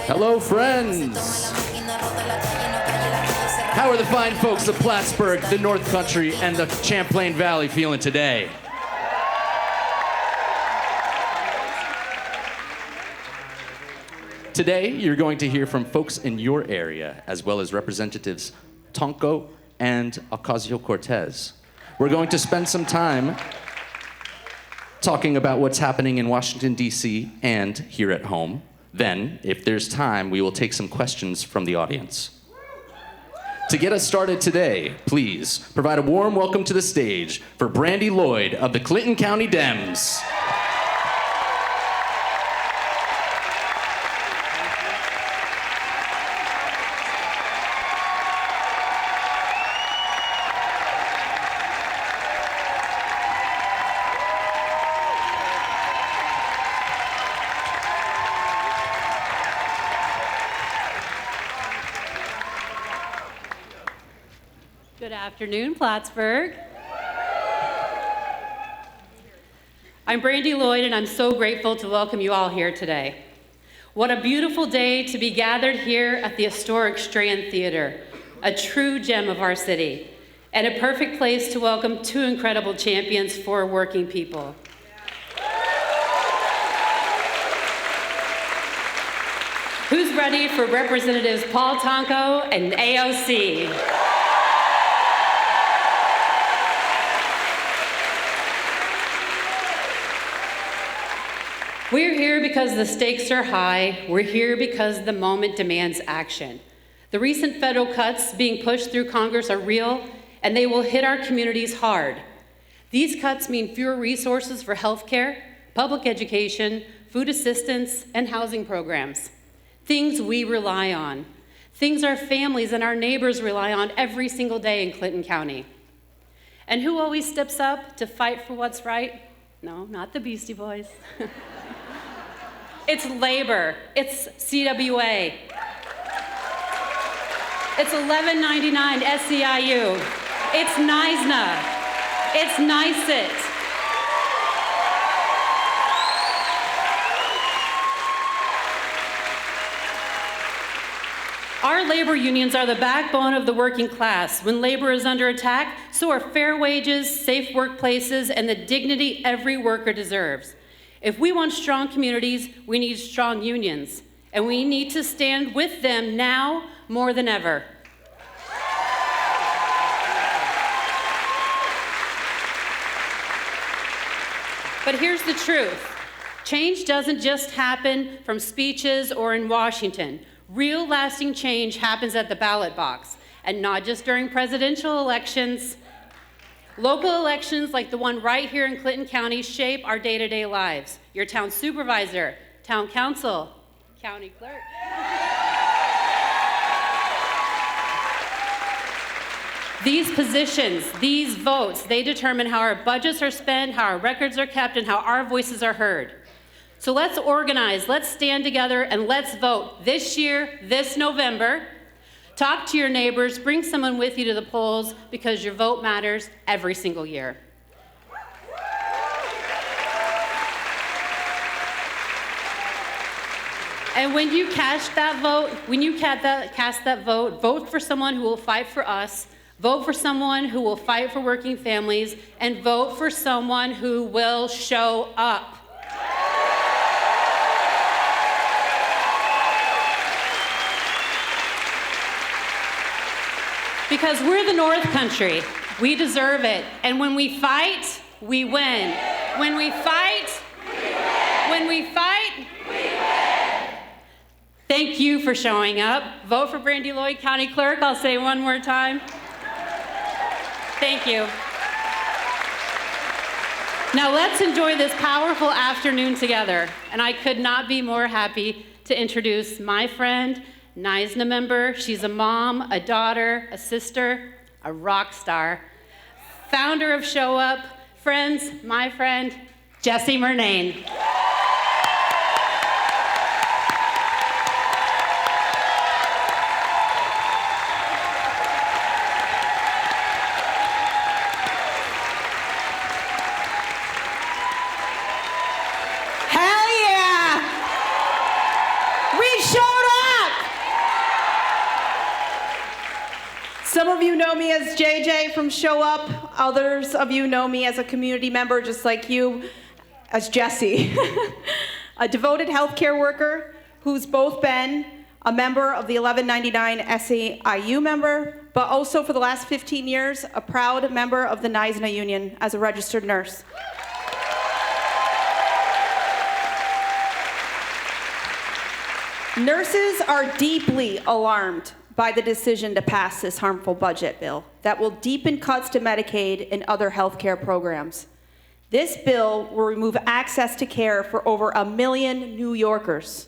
Hello, friends. How are the fine folks of Plattsburgh, the North Country, and the Champlain Valley feeling today? Today, you're going to hear from folks in your area, as well as representatives Tonko and Ocasio-Cortez. We're going to spend some time talking about what's happening in Washington, D.C. and here at home. Then, if there's time, we will take some questions from the audience. To get us started today, please provide a warm welcome to the stage for Brandi Lloyd of the Clinton County Dems. Good afternoon, Plattsburgh. I'm Brandi Lloyd, and I'm so grateful to welcome you all here today. What a beautiful day to be gathered here at the historic Strand Theatre, a true gem of our city, and a perfect place to welcome two incredible champions for working people. Who's ready for Representatives Paul Tonko and AOC? We're here because the stakes are high. We're here because the moment demands action. The recent federal cuts being pushed through Congress are real, and they will hit our communities hard. These cuts mean fewer resources for healthcare, public education, food assistance, and housing programs. Things we rely on. Things our families and our neighbors rely on every single day in Clinton County. And who always steps up to fight for what's right? No, not the Beastie Boys. It's labor, it's CWA. It's 1199 SEIU. It's NYSNA. It's NYSIT. Our labor unions are the backbone of the working class. When labor is under attack, so are fair wages, safe workplaces, and the dignity every worker deserves. If we want strong communities, we need strong unions, and we need to stand with them now more than ever. But here's the truth. Change doesn't just happen from speeches or in Washington. Real lasting change happens at the ballot box, and not just during presidential elections. Local elections like the one right here in Clinton County shape our day-to-day lives. Your town supervisor, town council, county clerk. These positions, these votes, they determine how our budgets are spent, how our records are kept, and how our voices are heard. So let's organize, let's stand together, and let's vote this year, this November. Talk to your neighbors, bring someone with you to the polls, because your vote matters every single year. And when you cast that vote, vote for someone who will fight for us, vote for someone who will fight for working families, and vote for someone who will show up. Because we're the North Country. We deserve it. And when we fight, we win. When we fight, we win. When we fight, we win. Thank you for showing up. Vote for Brandi Lloyd, County Clerk. I'll say one more time. Thank you. Now let's enjoy this powerful afternoon together. And I could not be more happy to introduce my friend, NYSNA member. She's a mom, a daughter, a sister, a rock star. Founder of Show Up, friends, my friend, Jessie Murnane. Hell yeah! We showed of you know me as JJ from Show Up. Others of you know me as a community member, just like you, as Jessie. A devoted healthcare worker who's both been a member of the 1199 SEIU member, but also for the last 15 years, a proud member of the NYSNA union as a registered nurse. Nurses are deeply alarmed by the decision to pass this harmful budget bill that will deepen cuts to Medicaid and other healthcare programs. This bill will remove access to care for over 1 million New Yorkers.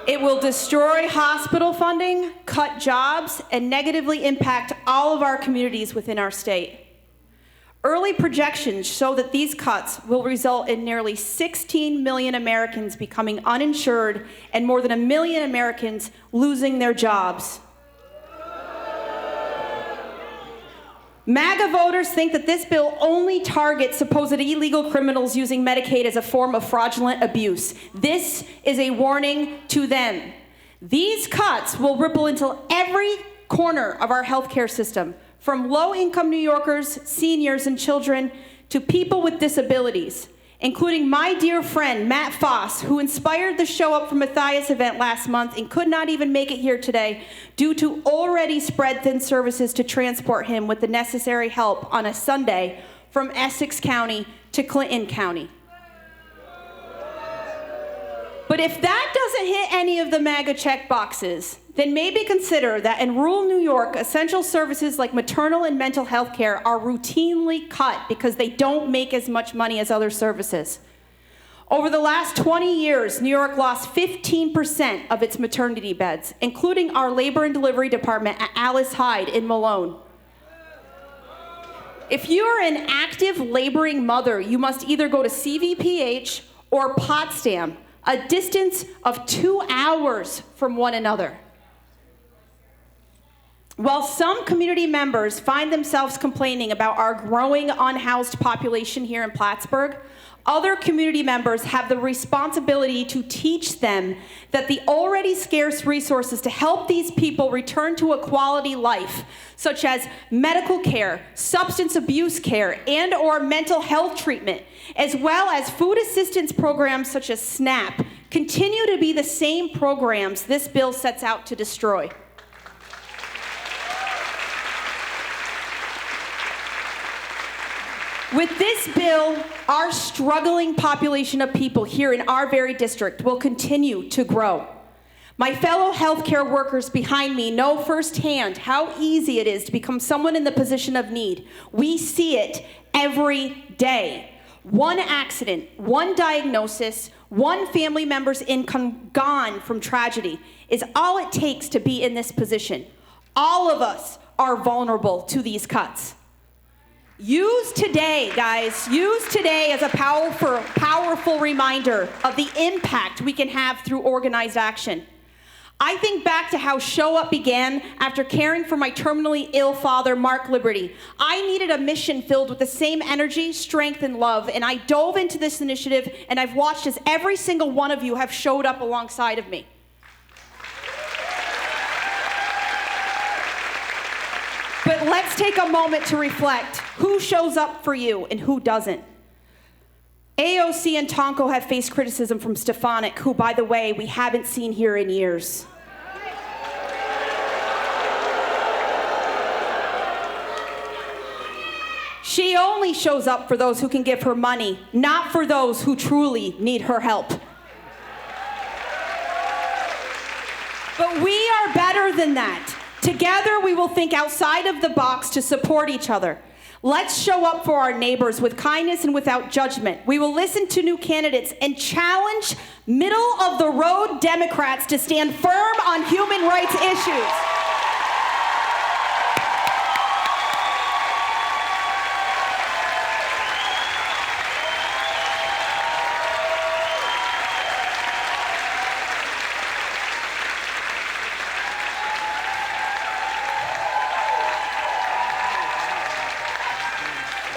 It will destroy hospital funding, cut jobs, and negatively impact all of our communities within our state. Early projections show that these cuts will result in nearly 16 million Americans becoming uninsured and more than 1 million Americans losing their jobs. MAGA voters think that this bill only targets supposed illegal criminals using Medicaid as a form of fraudulent abuse. This is a warning to them. These cuts will ripple into every corner of our healthcare system, from low-income New Yorkers, seniors, and children to people with disabilities, including my dear friend, Matt Foss, who inspired the Show Up for Matthias event last month and could not even make it here today due to already spread thin services to transport him with the necessary help on a Sunday from Essex County to Clinton County. But if that doesn't hit any of the MAGA check boxes, then maybe consider that in rural New York, essential services like maternal and mental health care are routinely cut because they don't make as much money as other services. Over the last 20 years, New York lost 15% of its maternity beds, including our labor and delivery department at Alice Hyde in Malone. If you're an active laboring mother, you must either go to CVPH or Potsdam, a distance of 2 hours from one another. While some community members find themselves complaining about our growing unhoused population here in Plattsburgh, other community members have the responsibility to teach them that the already scarce resources to help these people return to a quality life, such as medical care, substance abuse care, and/or mental health treatment, as well as food assistance programs such as SNAP, continue to be the same programs this bill sets out to destroy. With this bill, our struggling population of people here in our very district will continue to grow. My fellow healthcare workers behind me know firsthand how easy it is to become someone in the position of need. We see it every day. One accident, one diagnosis, one family member's income gone from tragedy is all it takes to be in this position. All of us are vulnerable to these cuts. Use today, guys, use today as a powerful reminder of the impact we can have through organized action. I think back to how Show Up began after caring for my terminally ill father, Mark Liberty. I needed a mission filled with the same energy, strength, and love, and I dove into this initiative, and I've watched as every single one of you have showed up alongside of me. But let's take a moment to reflect. Who shows up for you and who doesn't? AOC and Tonko have faced criticism from Stefanik, who, by the way, we haven't seen here in years. She only shows up for those who can give her money, not for those who truly need her help. But we are better than that. Together, we will think outside of the box to support each other. Let's show up for our neighbors with kindness and without judgment. We will listen to new candidates and challenge middle-of-the-road Democrats to stand firm on human rights issues.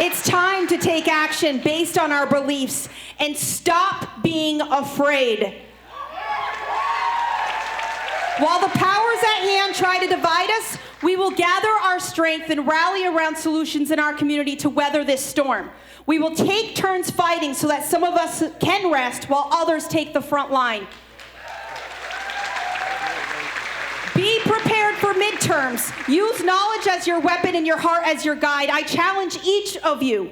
It's time to take action based on our beliefs and stop being afraid. While the powers at hand try to divide us, We will gather our strength and rally around solutions in our community to weather this storm. We will take turns fighting so that some of us can rest while others take the front line. Be prepared for midterms. Use knowledge as your weapon and your heart as your guide. I challenge each of you.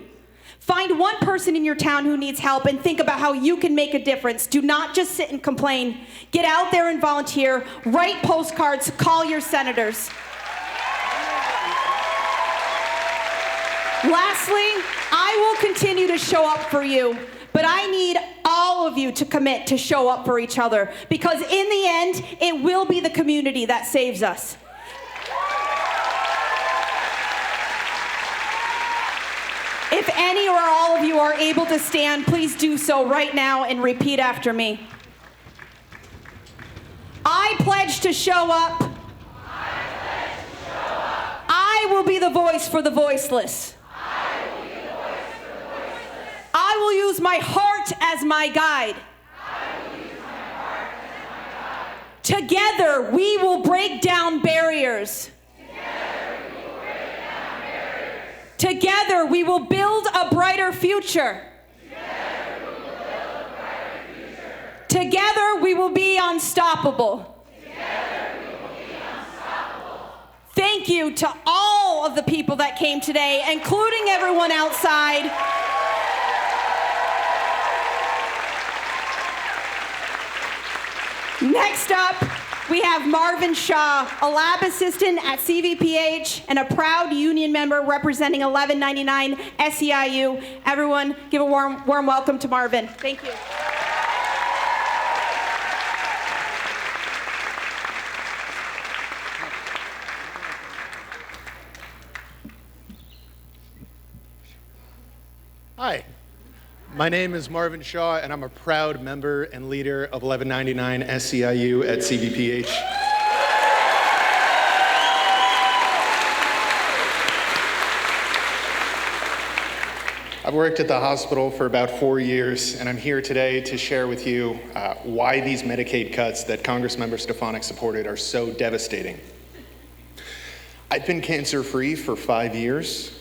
Find one person in your town who needs help and think about how you can make a difference. Do not just sit and complain. Get out there and volunteer. Write postcards. Call your senators. Lastly, I will continue to show up for you, but I need all of you to commit to show up for each other, because in the end, it will be the community that saves us. If any or all of you are able to stand, please do so right now and repeat after me. I pledge to show up. I will be the voice for the voiceless. I will use my heart as my guide. Together, we will break down barriers. Together, we will build a brighter future. Together, we will be unstoppable. Thank you to all of the people that came today, including everyone outside. Next up, we have Marvin Shaw, a lab assistant at CVPH and a proud union member representing 1199 SEIU. Everyone, give a warm welcome to Marvin. Thank you. Hi, my name is Marvin Shaw, and I'm a proud member and leader of 1199 SEIU at CVPH. I've worked at the hospital for about 4 years, and I'm here today to share with you why these Medicaid cuts that Congressmember Stefanik supported are so devastating. I've been cancer-free for 5 years.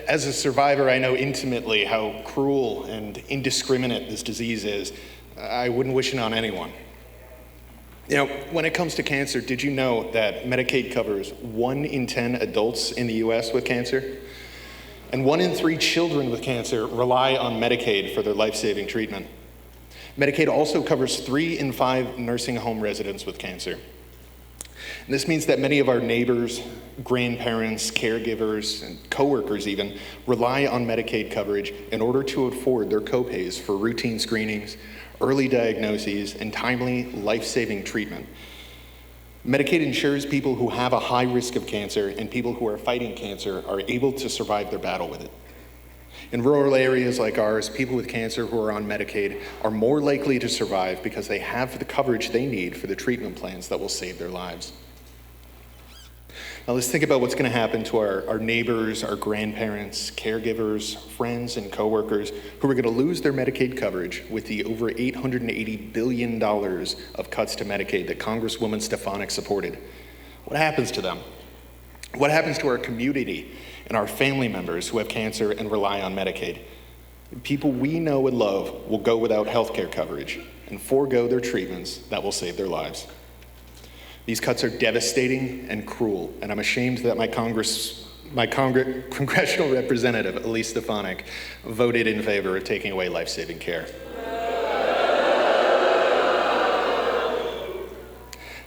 As a survivor, I know intimately how cruel and indiscriminate this disease is. I wouldn't wish it on anyone. You know, when it comes to cancer, did you know that Medicaid covers 1 in 10 adults in the US with cancer? And 1 in 3 children with cancer rely on Medicaid for their life-saving treatment. Medicaid also covers 3 in 5 nursing home residents with cancer. And this means that many of our neighbors, grandparents, caregivers, and coworkers even rely on Medicaid coverage in order to afford their copays for routine screenings, early diagnoses, and timely life-saving treatment. Medicaid ensures people who have a high risk of cancer and people who are fighting cancer are able to survive their battle with it. In rural areas like ours, people with cancer who are on Medicaid are more likely to survive because they have the coverage they need for the treatment plans that will save their lives. Now let's think about what's going to happen to our neighbors, our grandparents, caregivers, friends, and coworkers who are going to lose their Medicaid coverage with the over $880 billion of cuts to Medicaid that Congresswoman Stefanik supported. What happens to them? What happens to our community and our family members who have cancer and rely on Medicaid? People we know and love will go without health care coverage and forego their treatments that will save their lives. These cuts are devastating and cruel, and I'm ashamed that my congressional representative, Elise Stefanik, voted in favor of taking away life-saving care.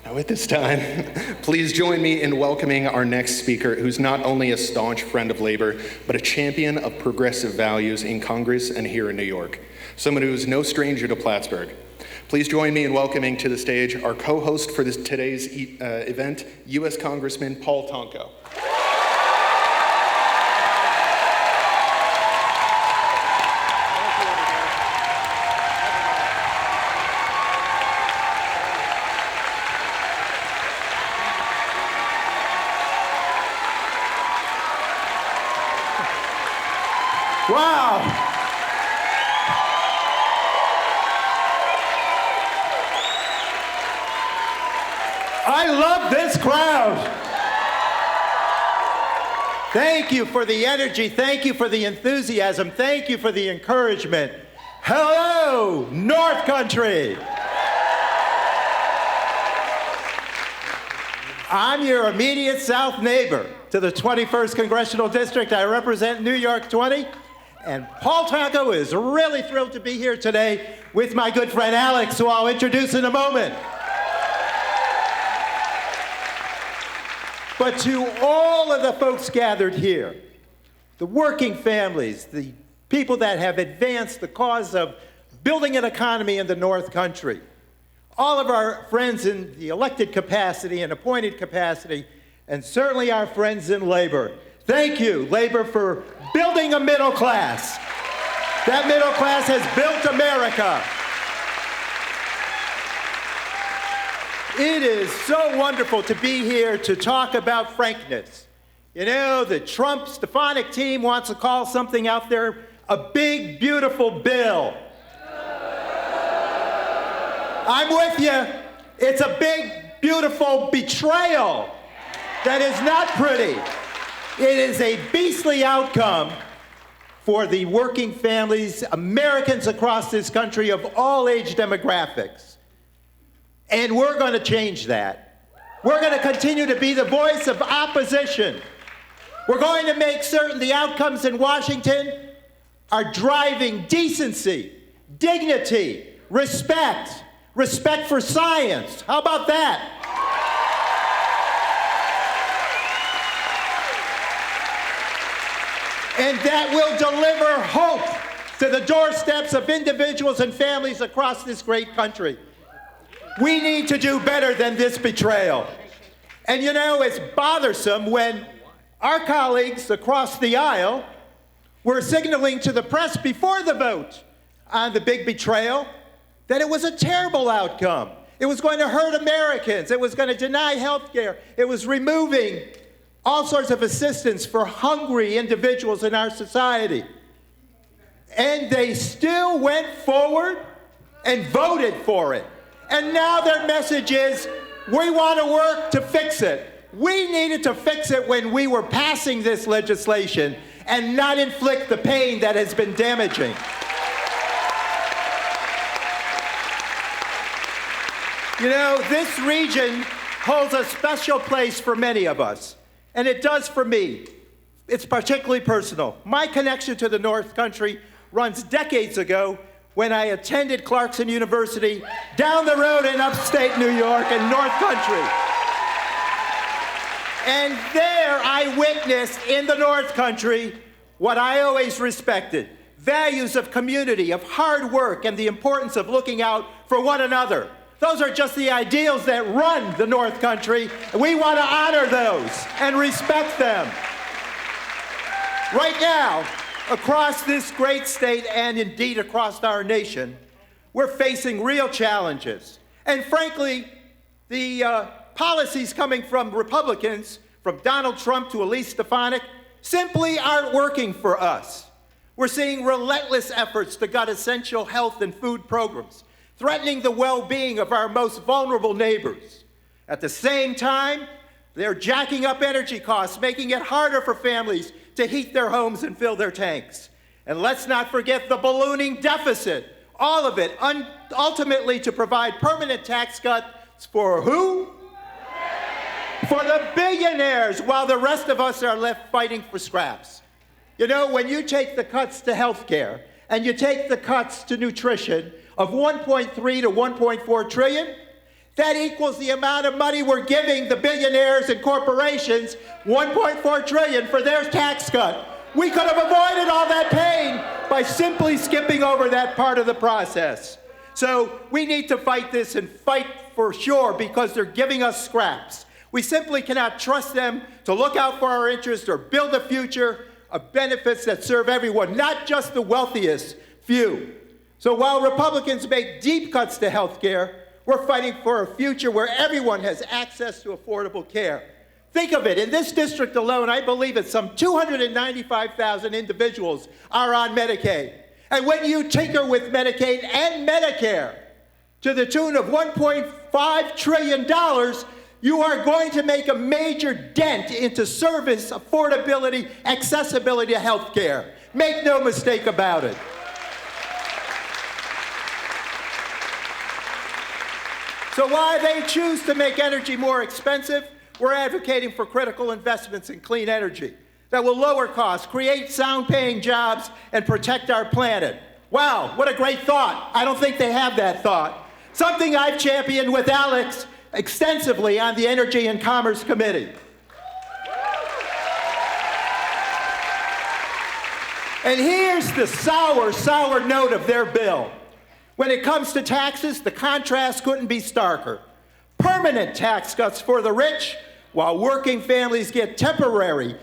Now at this time, please join me in welcoming our next speaker, who's not only a staunch friend of labor, but a champion of progressive values in Congress and here in New York. Someone who's no stranger to Plattsburgh. Please join me in welcoming to the stage our co-host for today's event, U.S. Congressman Paul Tonko. Wow. I love this crowd. Thank you for the energy. Thank you for the enthusiasm. Thank you for the encouragement. Hello, North Country. I'm your immediate south neighbor to the 21st Congressional District. I represent New York 20. And Paul Tonko is really thrilled to be here today with my good friend Alex, who I'll introduce in a moment. But to all of the folks gathered here, the working families, the people that have advanced the cause of building an economy in the North Country, all of our friends in the elected capacity and appointed capacity, and certainly our friends in labor. Thank you, labor, for building a middle class. That middle class has built America. It is so wonderful to be here to talk about frankness. You know, the Trump Stefanik team wants to call something out there a big, beautiful bill. I'm with you. It's a big, beautiful betrayal that is not pretty. It is a beastly outcome for the working families, Americans across this country of all age demographics. And we're going to change that. We're going to continue to be the voice of opposition. We're going to make certain the outcomes in Washington are driving decency, dignity, respect for science. How about that? And that will deliver hope to the doorsteps of individuals and families across this great country. We need to do better than this betrayal. And you know, it's bothersome when our colleagues across the aisle were signaling to the press before the vote on the big betrayal that it was a terrible outcome. It was going to hurt Americans. It was going to deny health care. It was removing all sorts of assistance for hungry individuals in our society. And they still went forward and voted for it. And now their message is, we want to work to fix it. We needed to fix it when we were passing this legislation and not inflict the pain that has been damaging. You know, this region holds a special place for many of us, and it does for me. It's particularly personal. My connection to the North Country runs decades ago when I attended Clarkson University down the road in upstate New York in North Country. And there I witnessed in the North Country what I always respected, values of community, of hard work, and the importance of looking out for one another. Those are just the ideals that run the North Country, and we want to honor those and respect them. Right now, across this great state and indeed across our nation, we're facing real challenges. And frankly, the policies coming from Republicans, from Donald Trump to Elise Stefanik, simply aren't working for us. We're seeing relentless efforts to gut essential health and food programs, threatening the well-being of our most vulnerable neighbors. At the same time, they're jacking up energy costs, making it harder for families to heat their homes and fill their tanks. And let's not forget the ballooning deficit, all of it ultimately to provide permanent tax cuts for who? For the billionaires, while the rest of us are left fighting for scraps. You know, when you take the cuts to health care and you take the cuts to nutrition of 1.3 to 1.4 trillion, that equals the amount of money we're giving the billionaires and corporations, 1.4 trillion for their tax cut. We could have avoided all that pain by simply skipping over that part of the process. So we need to fight this and fight for sure because they're giving us scraps. We simply cannot trust them to look out for our interests or build a future of benefits that serve everyone, not just the wealthiest few. So while Republicans make deep cuts to health care, we're fighting for a future where everyone has access to affordable care. Think of it, in this district alone, I believe it's some 295,000 individuals are on Medicaid. And when you tinker with Medicaid and Medicare to the tune of $1.5 trillion, you are going to make a major dent into service, affordability, accessibility to health care. Make no mistake about it. So while they choose to make energy more expensive, we're advocating for critical investments in clean energy that will lower costs, create sound-paying jobs, and protect our planet. Wow, what a great thought. I don't think they have that thought. Something I've championed with Alex extensively on the Energy and Commerce Committee. And here's the sour note of their bill. When it comes to taxes, the contrast couldn't be starker. Permanent tax cuts for the rich, while working families get temporary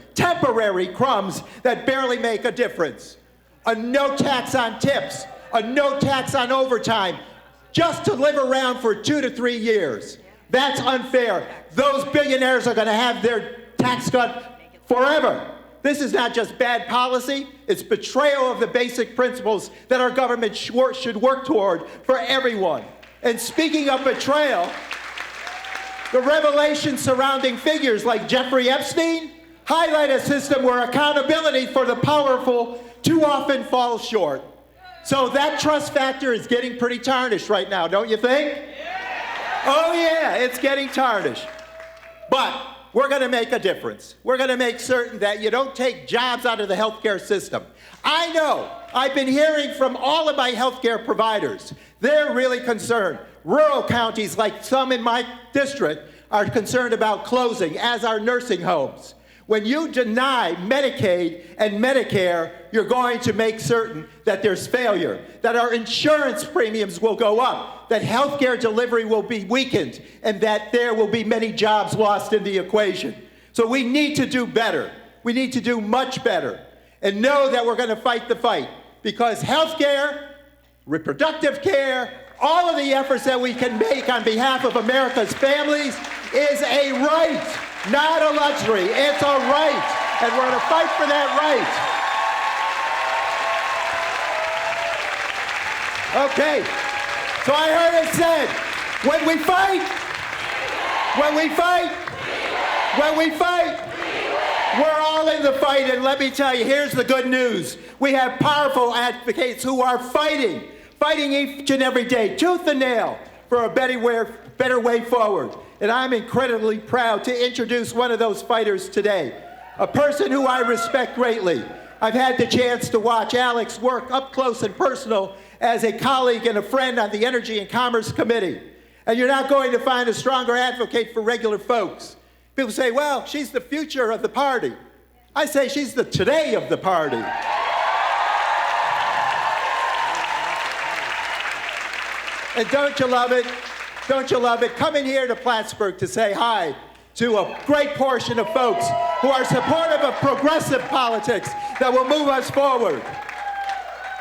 crumbs that barely make a difference. A no tax on tips, a no tax on overtime, just to live around for 2 to 3 years. That's unfair. Those billionaires are going to have their tax cut forever. This is not just bad policy, it's betrayal of the basic principles that our government should work toward for everyone. And speaking of betrayal, the revelations surrounding figures like Jeffrey Epstein highlight a system where accountability for the powerful too often falls short. So that trust factor is getting pretty tarnished right now, don't you think? Yeah. Oh yeah, it's getting tarnished. But we're going to make a difference. We're going to make certain that you don't take jobs out of the healthcare system. I know, I've been hearing from all of my healthcare providers. They're really concerned. Rural counties, like some in my district, are concerned about closing, as are nursing homes. When you deny Medicaid and Medicare, you're going to make certain that there's failure, that our insurance premiums will go up, that healthcare delivery will be weakened, and that there will be many jobs lost in the equation. So we need to do better. We need to do much better. And know that we're going to fight the fight, because healthcare, reproductive care, all of the efforts that we can make on behalf of America's families is a right, not a luxury. It's a right, and we're going to fight for that right. Okay, so I heard it said, when we fight, we're all in the fight, and let me tell you, here's the good news. We have powerful advocates who are fighting each and every day, tooth and nail, for a better way forward. And I'm incredibly proud to introduce one of those fighters today, a person who I respect greatly. I've had the chance to watch Alex work up close and personal as a colleague and a friend on the Energy and Commerce Committee. And you're not going to find a stronger advocate for regular folks. People say, well, she's the future of the party. I say she's the today of the party. And don't you love it? Don't you love it? Coming here to Plattsburgh to say hi to a great portion of folks who are supportive of progressive politics that will move us forward.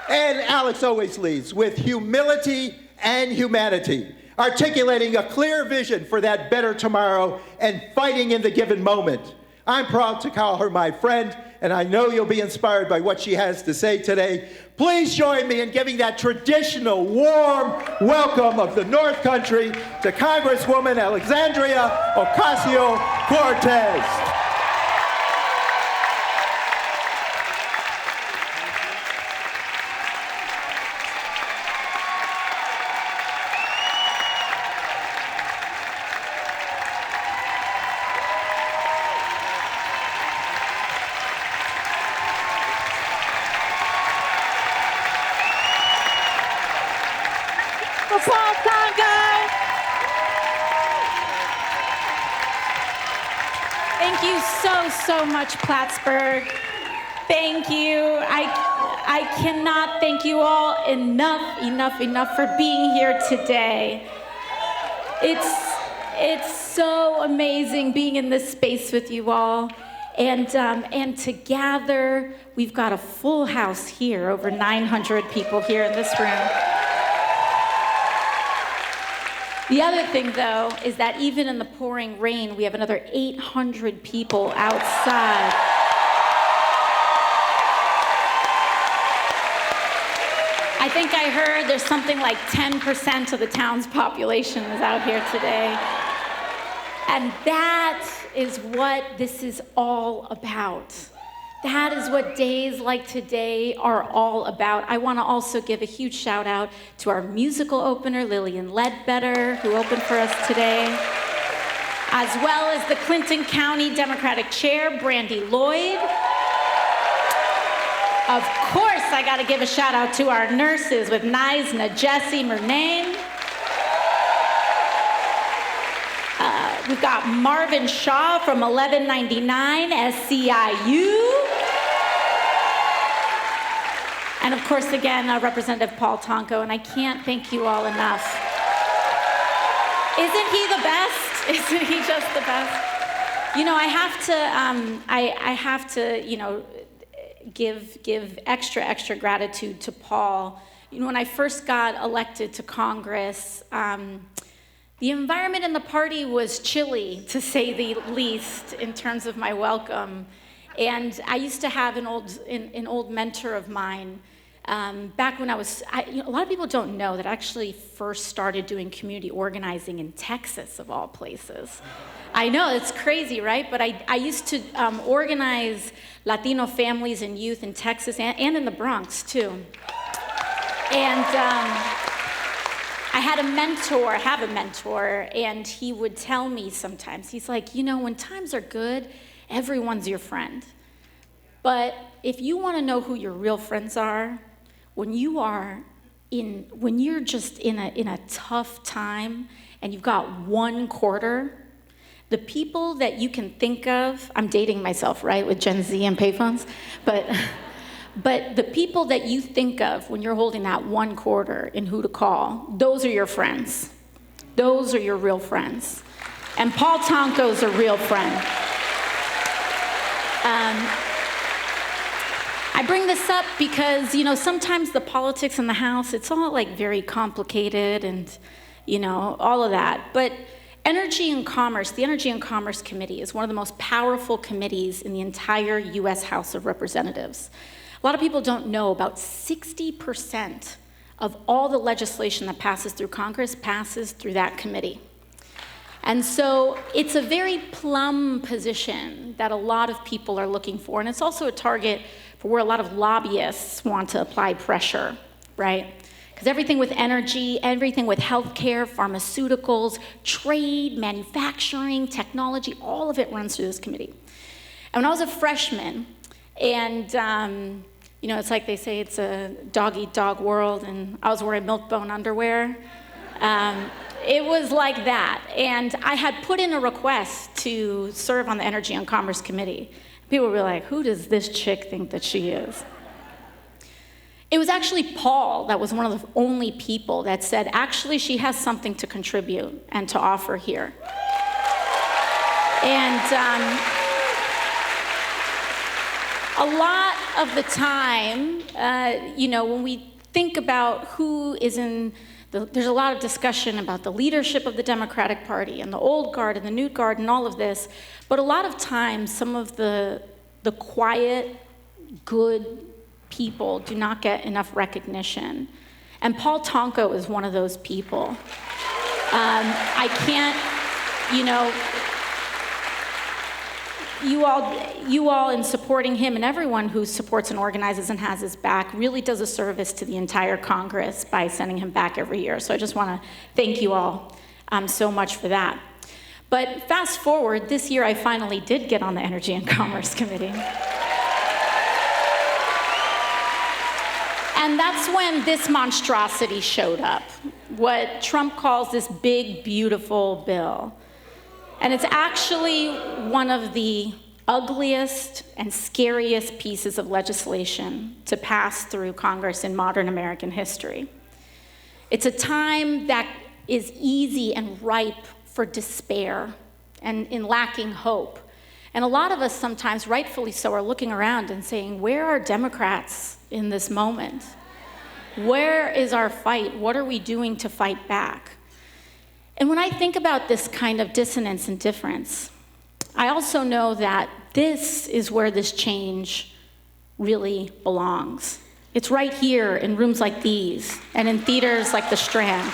And Alex always leads with humility and humanity, articulating a clear vision for that better tomorrow and fighting in the given moment. I'm proud to call her my friend, and I know you'll be inspired by what she has to say today. Please join me in giving that traditional warm welcome of the North Country to Congresswoman Alexandria Ocasio-Cortez. Thank you so much, Plattsburgh. Thank you. I cannot thank you all enough for being here today. It's so amazing being in this space with you all. And to gather, we've got a full house here, over 900 people here in this room. The other thing, though, is that even in the pouring rain, we have another 800 people outside. I think I heard there's something like 10% of the town's population is out here today. And that is what this is all about. That is what days like today are all about. I want to also give a huge shout out to our musical opener, Lillian Ledbetter, who opened for us today, as well as the Clinton County Democratic Chair, Brandi Lloyd. Of course, I got to give a shout out to our nurses with NYSNA, Jessie, Murnane. We've got Marvin Shaw from 1199 SEIU. And of course, again, Representative Paul Tonko, and I can't thank you all enough. Isn't he the best? Isn't he just the best? You know, I have to, you know, give extra gratitude to Paul. You know, when I first got elected to Congress, the environment in the party was chilly, to say the least, in terms of my welcome. And I used to have an old mentor of mine. Back when a lot of people don't know that I actually first started doing community organizing in Texas, of all places. I know, it's crazy, right? But I used to organize Latino families and youth in Texas and in the Bronx, too. And I have a mentor, and he would tell me sometimes, he's like, you know, when times are good, everyone's your friend. But if you want to know who your real friends are, when you're just in a tough time and you've got one quarter, the people that you can think of, I'm dating myself, right, with Gen Z and payphones, but the people that you think of when you're holding that one quarter in who to call, those are your friends. Those are your real friends. And Paul Tonko's a real friend. I bring this up because, you know, sometimes the politics in the House, it's all like very complicated and, you know, all of that. But Energy and Commerce, the Energy and Commerce Committee is one of the most powerful committees in the entire US House of Representatives. A lot of people don't know about 60% of all the legislation that passes through Congress passes through that committee. And so it's a very plum position that a lot of people are looking for, and it's also a target for where a lot of lobbyists want to apply pressure, right? Because everything with energy, everything with healthcare, pharmaceuticals, trade, manufacturing, technology, all of it runs through this committee. And when I was a freshman, and you know, it's like they say it's a dog-eat-dog world, and I was wearing milk-bone underwear. It was like that. And I had put in a request to serve on the Energy and Commerce Committee. People were like, who does this chick think that she is? It was actually Paul that was one of the only people that said, actually, she has something to contribute and to offer here. And a lot of the time, you know, when we think about who is in there's a lot of discussion about the leadership of the Democratic Party and the old guard and the new guard and all of this, but a lot of times some of the quiet, good people do not get enough recognition. And Paul Tonko is one of those people. I can't, you know, you all in supporting him and everyone who supports and organizes and has his back really does a service to the entire Congress by sending him back every year. So I just want to thank you all so much for that. But fast forward, this year I finally did get on the Energy and Commerce Committee. And that's when this monstrosity showed up, what Trump calls this big, beautiful bill. And it's actually one of the ugliest and scariest pieces of legislation to pass through Congress in modern American history. It's a time that is easy and ripe for despair and in lacking hope. And a lot of us sometimes, rightfully so, are looking around and saying, where are Democrats in this moment? Where is our fight? What are we doing to fight back? And when I think about this kind of dissonance and difference, I also know that this is where this change really belongs. It's right here in rooms like these and in theaters like the Strand.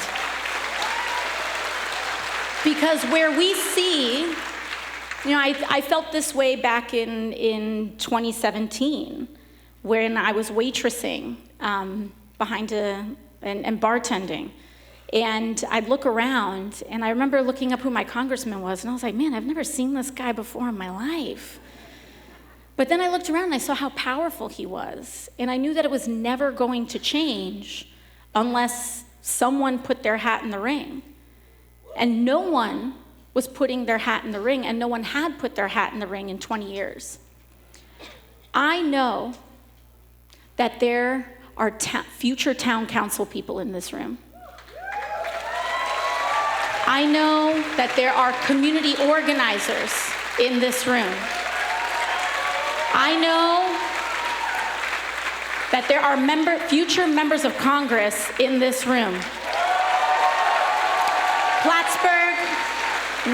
Because where we see, you know, I felt this way back in 2017 when I was waitressing behind and bartending. And I'd look around, and I remember looking up who my congressman was, and I was like, man, I've never seen this guy before in my life. But then I looked around and I saw how powerful he was, and I knew that it was never going to change unless someone put their hat in the ring. And no one was putting their hat in the ring, and no one had put their hat in the ring in 20 years. I know that there are future town council people in this room. I know that there are community organizers in this room. I know that there are future members of Congress in this room. Plattsburgh,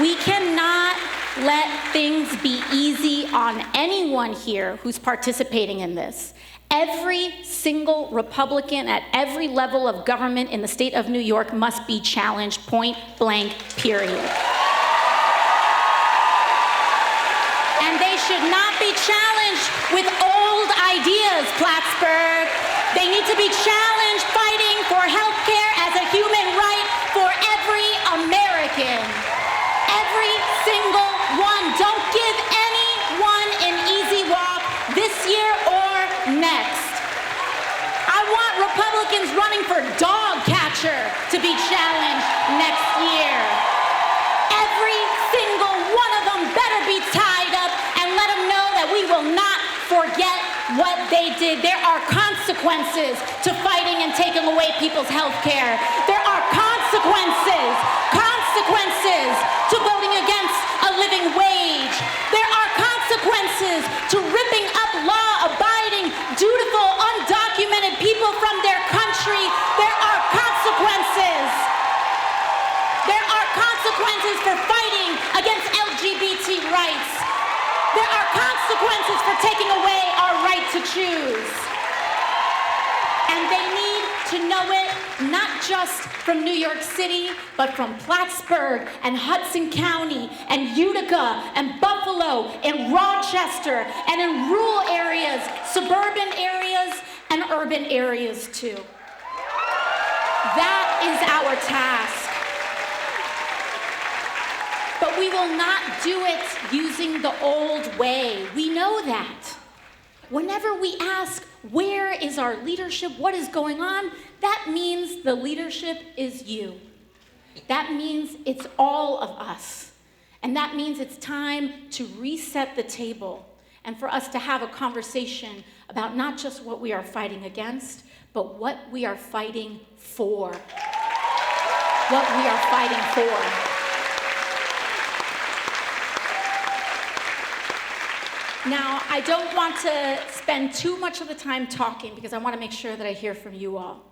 we cannot let things be easy on anyone here who's participating in this. Every single Republican at every level of government in the state of New York must be challenged, point blank, period. And they should not be challenged with old ideas, Plattsburgh. They need to be challenged fighting for health care as a human right for every American. Every single one. Don't give anyone an easy walk this year or next. I want Republicans running for dog catcher to be challenged next year. Every single one of them better be tied up, and let them know that we will not forget what they did. There are consequences to fighting and taking away people's health care. There are consequences to voting against a living wage. There are consequences to ripping up law-abiding, dutiful, undocumented people from their country. There are consequences. There are consequences for fighting against LGBT rights. There are consequences for taking away our right to choose. And they need to know it not just from New York City, but from Plattsburgh and Hudson County and Utica and Buffalo and Rochester and in rural areas, suburban areas, and urban areas too. That is our task. But we will not do it using the old way. We know that. Whenever we ask, where is our leadership? What is going on? That means the leadership is you. That means it's all of us. And that means it's time to reset the table and for us to have a conversation about not just what we are fighting against, but what we are fighting for. What we are fighting for. Now, I don't want to spend too much of the time talking because I want to make sure that I hear from you all.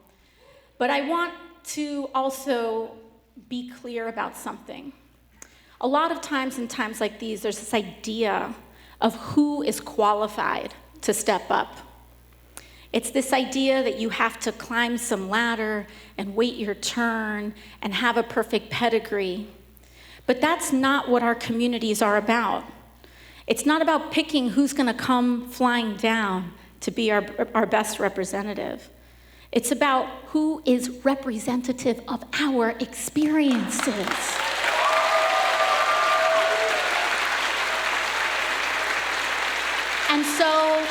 But I want to also be clear about something. A lot of times in times like these, there's this idea of who is qualified to step up. It's this idea that you have to climb some ladder and wait your turn and have a perfect pedigree. But that's not what our communities are about. It's not about picking who's going to come flying down to be our best representative. It's about who is representative of our experiences. And so,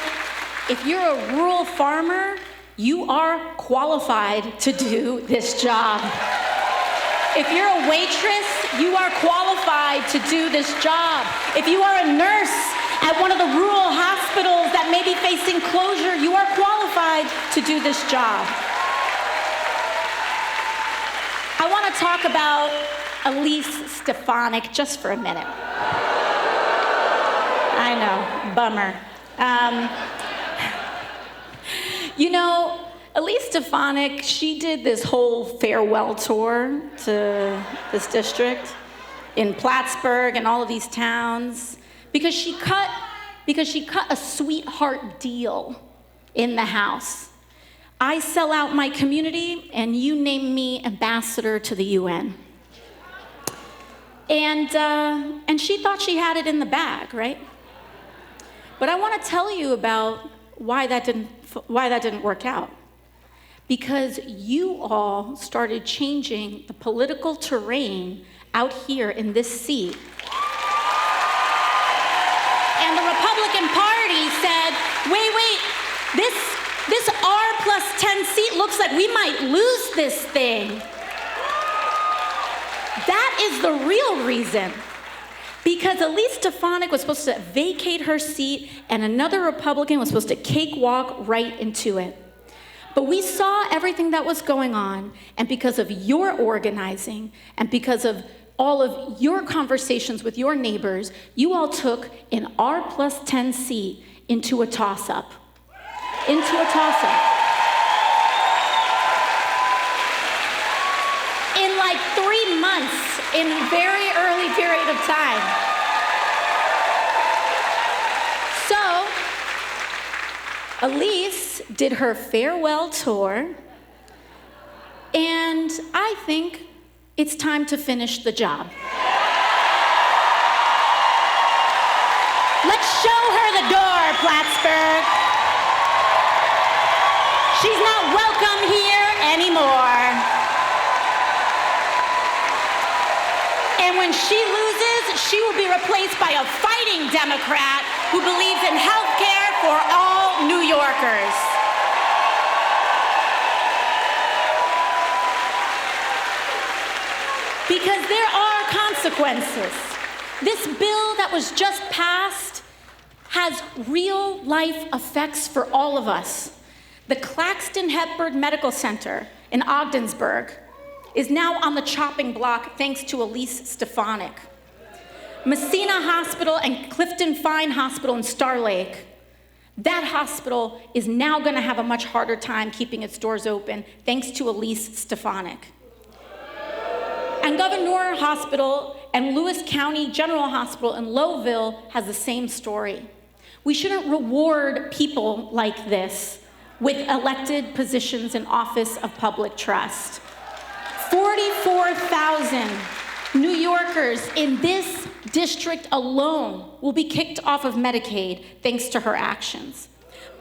if you're a rural farmer, you are qualified to do this job. If you're a waitress, you are qualified to do this job. If you are a nurse at one of the rural hospitals that may be facing closure, you are qualified to do this job. I want to talk about Elise Stefanik just for a minute. I know, bummer. You know, Elise Stefanik, she did this whole farewell tour to this district in Plattsburgh and all of these towns because she cut a sweetheart deal in the House. I sell out my community and you name me ambassador to the UN. And she thought she had it in the bag, right? But I want to tell you about why that didn't work out. Because you all started changing the political terrain out here in this seat. And the Republican Party said, wait, this R+10 seat looks like we might lose this thing. That is the real reason. Because Elise Stefanik was supposed to vacate her seat and another Republican was supposed to cakewalk right into it. But we saw everything that was going on, and because of your organizing and because of all of your conversations with your neighbors, you all took an R+10 seat into a toss-up. Into a toss-up. In like 3 months, in a very early period of time. So, Elise did her farewell tour, and I think it's time to finish the job. Let's show her the door, Plattsburgh. She's not welcome here anymore. And when she loses, she will be replaced by a fighting Democrat who believes in health care for all New Yorkers. Because there are consequences. This bill that was just passed has real life effects for all of us. The Claxton Hepburn Medical Center in Ogdensburg is now on the chopping block thanks to Elise Stefanik. Messina Hospital and Clifton Fine Hospital in Star Lake, that hospital is now going to have a much harder time keeping its doors open thanks to Elise Stefanik. And Governor Hospital and Lewis County General Hospital in Lowville has the same story. We shouldn't reward people like this with elected positions in office of public trust. 44,000 New Yorkers in this district alone will be kicked off of Medicaid thanks to her actions.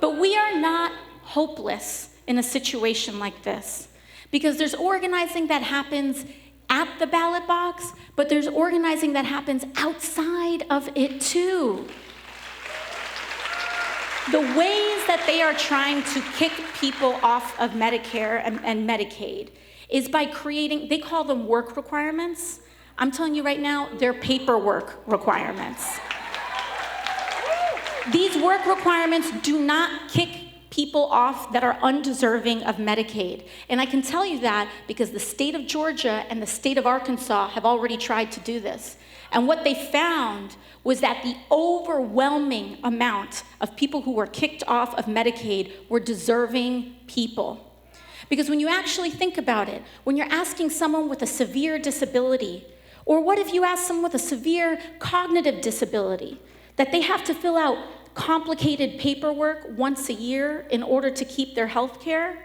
But we are not hopeless in a situation like this, because there's organizing that happens at the ballot box, but there's organizing that happens outside of it too. The ways that they are trying to kick people off of Medicare and Medicaid is by creating, they call them work requirements. I'm telling you right now, they're paperwork requirements. These work requirements do not kick people off that are undeserving of Medicaid. And I can tell you that because the state of Georgia and the state of Arkansas have already tried to do this. And what they found was that the overwhelming amount of people who were kicked off of Medicaid were deserving people. Because when you actually think about it, when you're asking someone with a severe disability, or what if you ask someone with a severe cognitive disability, that they have to fill out complicated paperwork once a year in order to keep their health care?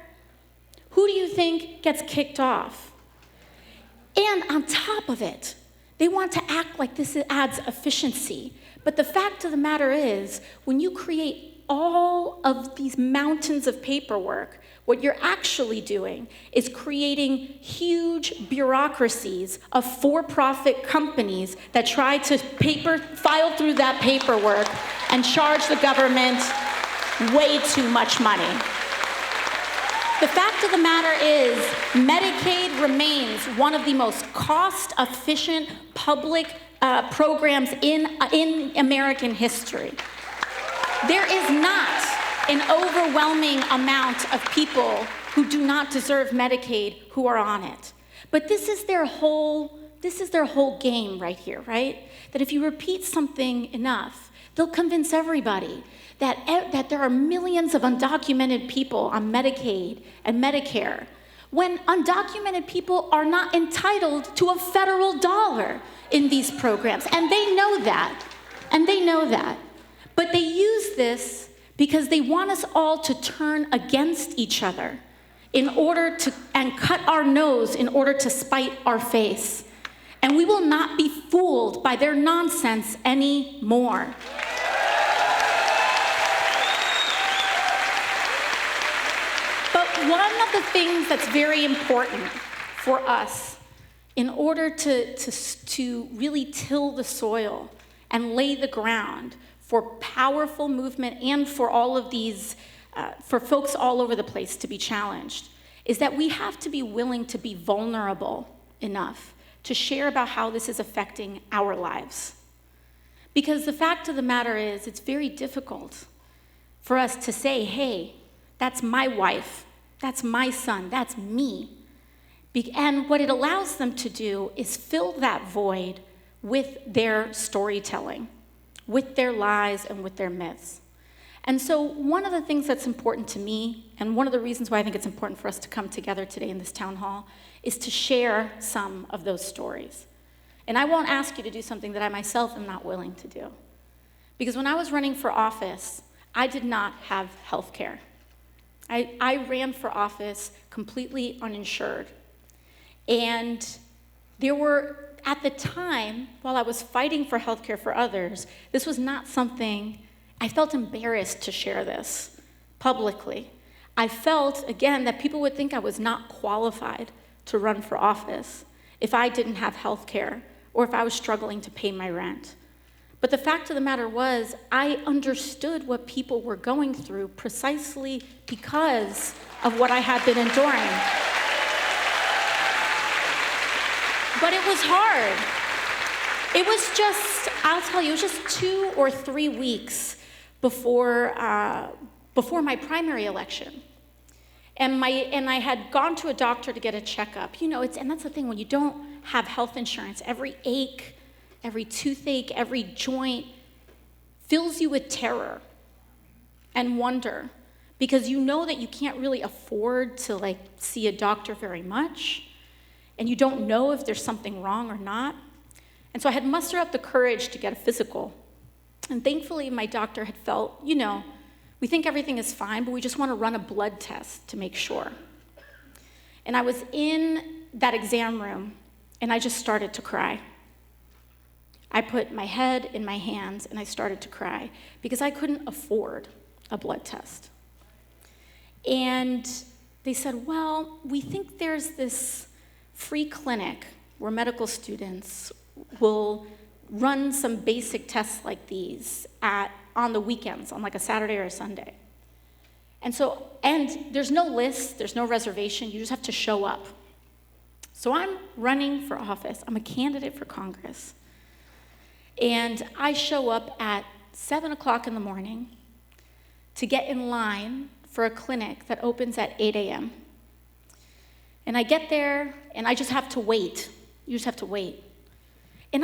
Who do you think gets kicked off? And on top of it, they want to act like this adds efficiency. But the fact of the matter is, when you create all of these mountains of paperwork, what you're actually doing is creating huge bureaucracies of for-profit companies that try to file through that paperwork and charge the government way too much money. The fact of the matter is, Medicaid remains one of the most cost-efficient public programs in American history. There is not an overwhelming amount of people who do not deserve Medicaid who are on it. But this is their whole game right here, right? That if you repeat something enough, they'll convince everybody that there are millions of undocumented people on Medicaid and Medicare, when undocumented people are not entitled to a federal dollar in these programs. And they know that. And they know that. But they use this because they want us all to turn against each other in order to, and cut our nose in order to spite our face. And we will not be fooled by their nonsense anymore. But one of the things that's very important for us in order to really till the soil and lay the ground for powerful movement and for all of these, for folks all over the place to be challenged, is that we have to be willing to be vulnerable enough to share about how this is affecting our lives. Because the fact of the matter is, it's very difficult for us to say, hey, that's my wife, that's my son, that's me. And what it allows them to do is fill that void with their storytelling, with their lies and with their myths. And so one of the things that's important to me, and one of the reasons why I think it's important for us to come together today in this town hall, is to share some of those stories. And I won't ask you to do something that I myself am not willing to do. Because when I was running for office, I did not have health care. I ran for office completely uninsured. And there were, at the time, while I was fighting for health care for others, this was not something, I felt embarrassed to share this publicly. I felt, again, that people would think I was not qualified to run for office if I didn't have health care or if I was struggling to pay my rent. But the fact of the matter was, I understood what people were going through precisely because of what I had been enduring. But it was hard. It was just, I'll tell you, it was just 2 or 3 weeks before my primary election. And I had gone to a doctor to get a checkup. You know, and that's the thing, when you don't have health insurance, every ache, every toothache, every joint fills you with terror and wonder, because you know that you can't really afford to see a doctor very much, and you don't know if there's something wrong or not. And so I had mustered up the courage to get a physical. And thankfully, my doctor had felt, you know, we think everything is fine, but we just want to run a blood test to make sure. And I was in that exam room, and I just started to cry. I put my head in my hands, and I started to cry because I couldn't afford a blood test. And they said, well, we think there's this free clinic where medical students will run some basic tests like these on the weekends, on like a Saturday or a Sunday. And there's no list, there's no reservation, you just have to show up. So I'm running for office, I'm a candidate for Congress. And I show up at 7 o'clock in the morning to get in line for a clinic that opens at 8 a.m. And I get there, and I just have to wait. You just have to wait. And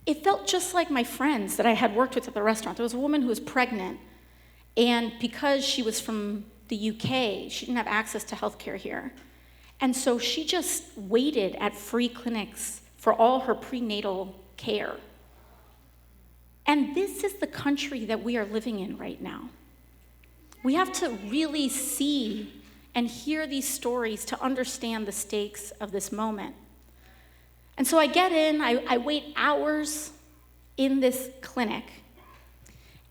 it felt just like my friends that I had worked with at the restaurant. There was a woman who was pregnant, and because she was from the UK, she didn't have access to health care here. And so she just waited at free clinics for all her prenatal care. And this is the country that we are living in right now. We have to really see and hear these stories to understand the stakes of this moment. And so I get in, I wait hours in this clinic,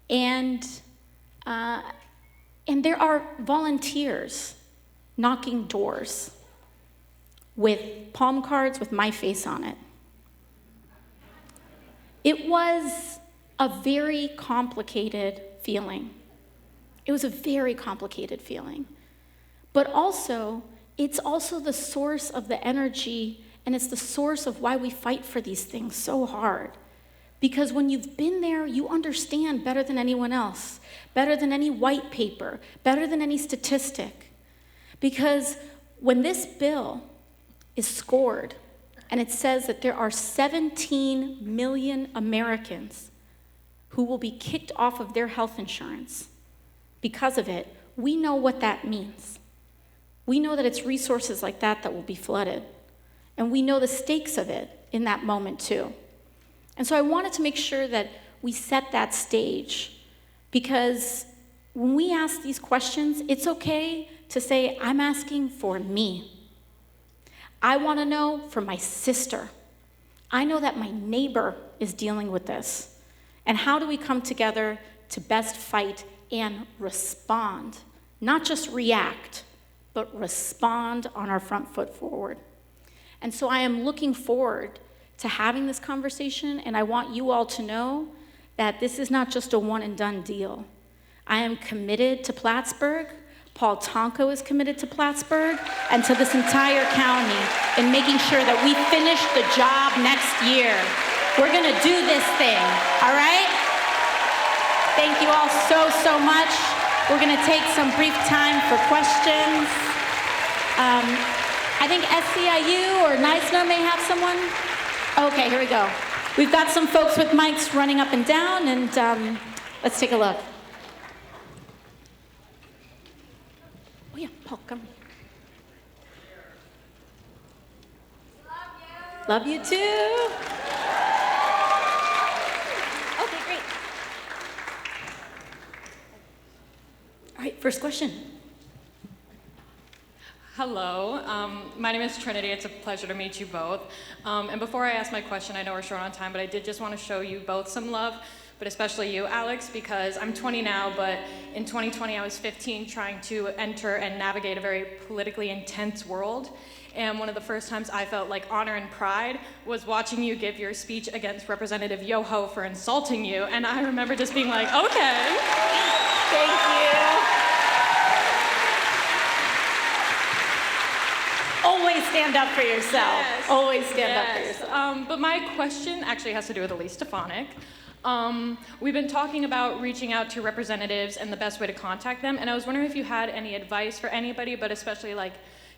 and there are volunteers knocking doors with palm cards with my face on it. It was a very complicated feeling. It was a very complicated feeling. But also, it's also the source of the energy, and it's the source of why we fight for these things so hard. Because when you've been there, you understand better than anyone else, better than any white paper, better than any statistic. Because when this bill is scored, and it says that there are 17 million Americans who will be kicked off of their health insurance because of it, we know what that means. We know that it's resources like that that will be flooded. And we know the stakes of it in that moment too. And so I wanted to make sure that we set that stage, because when we ask these questions, it's okay to say, I'm asking for me. I want to know for my sister. I know that my neighbor is dealing with this. And how do we come together to best fight and respond? Not just react, but respond on our front foot forward. And so I am looking forward to having this conversation, and I want you all to know that this is not just a one and done deal. I am committed to Plattsburgh. Paul Tonko is committed to Plattsburgh and to this entire county in making sure that we finish the job next year. We're gonna do this thing, all right? Thank you all so much. We're gonna take some brief time for questions. I think SEIU or NYSNA may have someone. Okay, here we go. We've got some folks with mics running up and down, and let's take a look. Oh yeah, Paul, come. Love you too. Okay, great. All right, first question. Hello, my name is Trinity. It's a pleasure to meet you both. And before I ask my question, I know we're short on time, but I did just want to show you both some love, but especially you, Alex, because I'm 20 now, but in 2020 I was 15 trying to enter and navigate a very politically intense world. And one of the first times I felt like honor and pride was watching you give your speech against Representative Yoho for insulting you. And I remember just being like, okay. Thank you. Always stand up for yourself. Yes. Always stand up for Yes. yourself. But my question actually has to do with Elise Stefanik. We've been talking about reaching out to representatives and the best way to contact them, and I was wondering if you had any advice for anybody, but especially like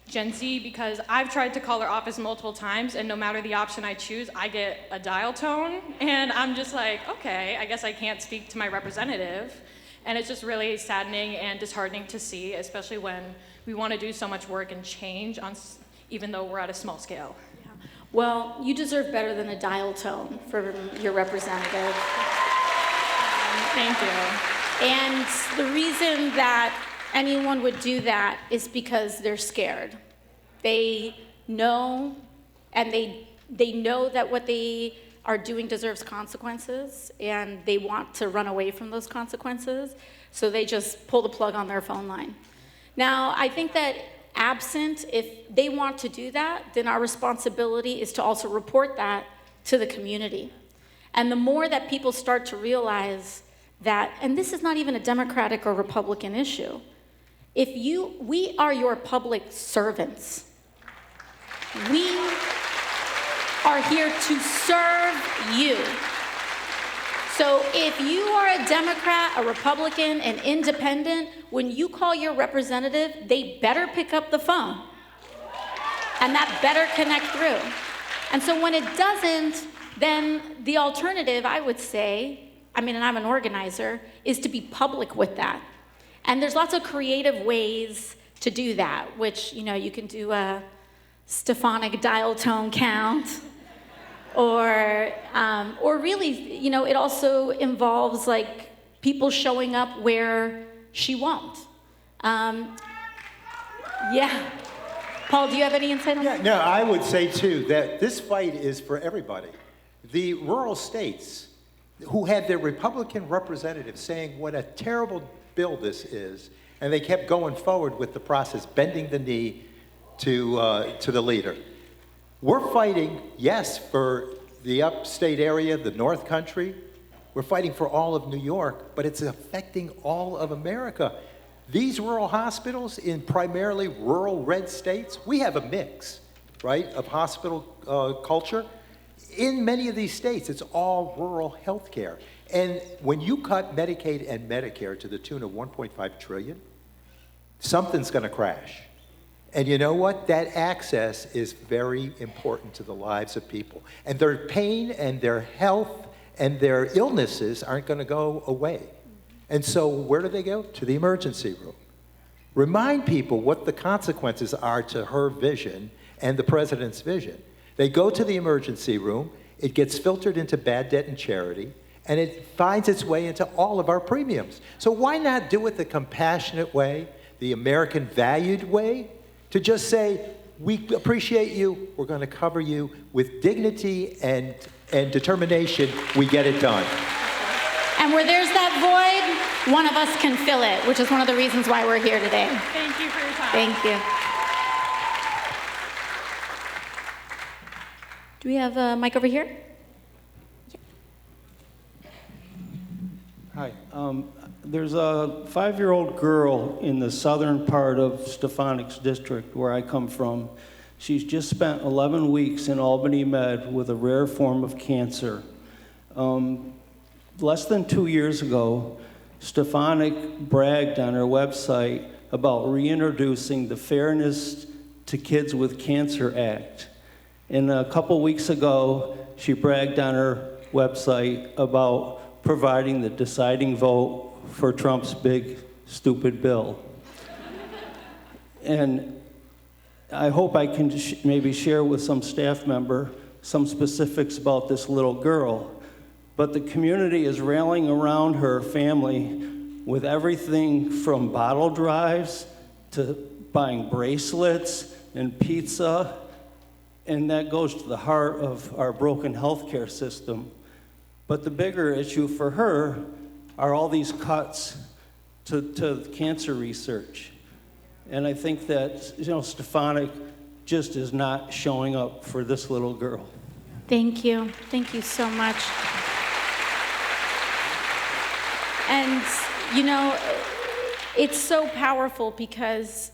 Gen Z, because I've tried to call her office multiple times, and no matter the option I choose, I get a dial tone, and I'm just like, okay, I guess I can't speak to my representative. And it's just really saddening and disheartening to see, especially when we want to do so much work and change, even though we're at a small scale. Yeah. Well, you deserve better than a dial tone for your representative. Thank you. And the reason that anyone would do that is because they're scared. They know, and they know that what they are doing deserves consequences, and they want to run away from those consequences, so they just pull the plug on their phone line. Now, I think that absent, if they want to do that, then our responsibility is to also report that to the community. And the more that people start to realize that, and this is not even a Democratic or Republican issue, we are your public servants. We are here to serve you. So if you are a Democrat, a Republican, an independent, when you call your representative, they better pick up the phone. And that better connect through. And so when it doesn't, then the alternative, I would say, and I'm an organizer, is to be public with that. And there's lots of creative ways to do that, which, you can do a Stefanik dial tone count. Or really, it also involves like people showing up where she won't. Yeah. Paul, do you have any insight on that? No, I would say too that this fight is for everybody. The rural states who had their Republican representatives saying what a terrible bill this is, and they kept going forward with the process, bending the knee to the leader. We're fighting, yes, for the upstate area, the North Country. We're fighting for all of New York, but it's affecting all of America. These rural hospitals in primarily rural red states, we have a mix, right, of hospital culture. In many of these states, it's all rural health care. And when you cut Medicaid and Medicare to the tune of $1.5 trillion, something's going to crash. And you know what? That access is very important to the lives of people. And their pain and their health and their illnesses aren't going to go away. And so where do they go? To the emergency room. Remind people what the consequences are to her vision and the president's vision. They go to the emergency room, it gets filtered into bad debt and charity, and it finds its way into all of our premiums. So why not do it the compassionate way, the American valued way? To just say, We appreciate you. We're going to cover you with dignity and determination. We get it done. And where there's that void, one of us can fill it, which is one of the reasons why we're here today. Thank you for your time. Thank you. Do we have a mic over here? Hi. There's a 5-year-old girl in the southern part of Stefanik's district, where I come from. She's just spent 11 weeks in Albany Med with a rare form of cancer. Less than 2 years ago, Stefanik bragged on her website about reintroducing the Fairness to Kids with Cancer Act. And a couple weeks ago, she bragged on her website about providing the deciding vote for Trump's big, stupid bill. And I hope I can maybe share with some staff member some specifics about this little girl. But the community is rallying around her family with everything from bottle drives to buying bracelets and pizza. And that goes to the heart of our broken healthcare system. But the bigger issue for her are all these cuts to cancer research. And I think that, Stefanik just is not showing up for this little girl. Thank you. Thank you so much. And, it's so powerful because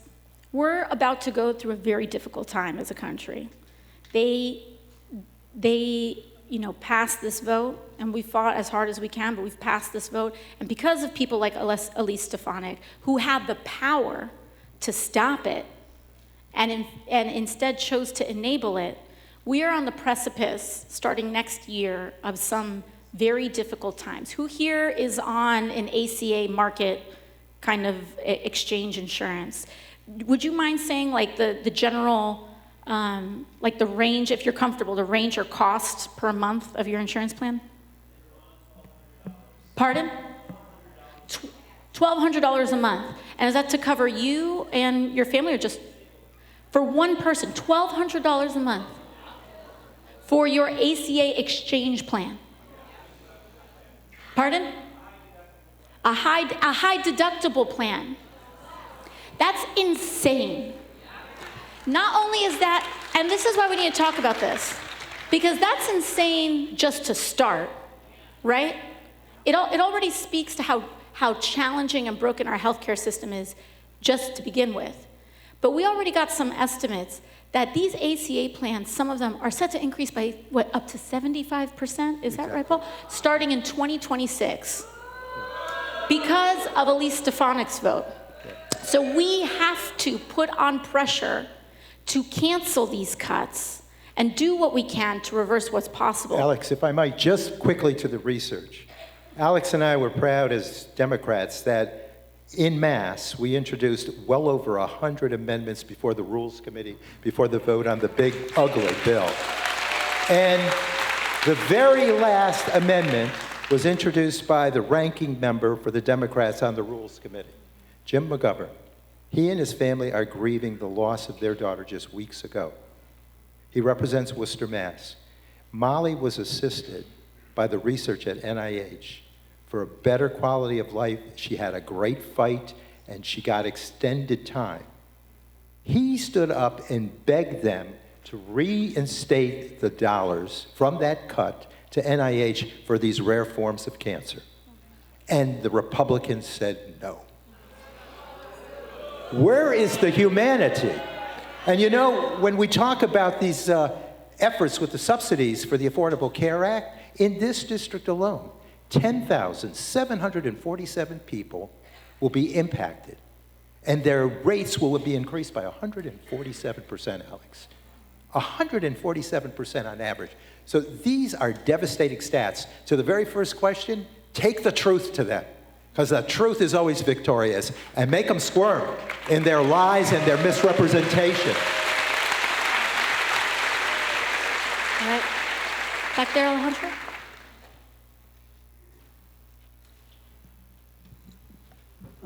we're about to go through a very difficult time as a country. They passed this vote, and we fought as hard as we can, but we've passed this vote. And because of people like Elise Stefanik, who have the power to stop it, and instead chose to enable it, we are on the precipice, starting next year, of some very difficult times. Who here is on an ACA market kind of exchange insurance? Would you mind saying the general, the range, if you're comfortable, the range or cost per month of your insurance plan? Pardon? $1,200 a month. And is that to cover you and your family, or just for one person? $1,200 a month for your ACA exchange plan. Pardon? A high deductible plan. That's insane. Not only is that, and this is why we need to talk about this, because that's insane just to start, right? It already speaks to how challenging and broken our healthcare system is just to begin with. But we already got some estimates that these ACA plans, some of them are set to increase by, up to 75%? Is that right, Paul? Starting in 2026, because of Elise Stefanik's vote. So we have to put on pressure to cancel these cuts and do what we can to reverse what's possible. Alex, if I might, just quickly to the research. Alex and I were proud as Democrats that en masse, we introduced well over 100 amendments before the Rules Committee, before the vote on the big, ugly bill. And the very last amendment was introduced by the ranking member for the Democrats on the Rules Committee, Jim McGovern. He and his family are grieving the loss of their daughter just weeks ago. He represents Worcester, Mass. Molly was assisted by the research at NIH for a better quality of life. She had a great fight, and she got extended time. He stood up and begged them to reinstate the dollars from that cut to NIH for these rare forms of cancer. And the Republicans said no. Where is the humanity? And when we talk about these efforts with the subsidies for the Affordable Care Act, in this district alone, 10,747 people will be impacted, and their rates will be increased by 147%, Alex. 147% on average. So these are devastating stats. To the very first question, take the truth to them, because the truth is always victorious, and make them squirm in their lies and their misrepresentation. All right. Back there, Alejandro.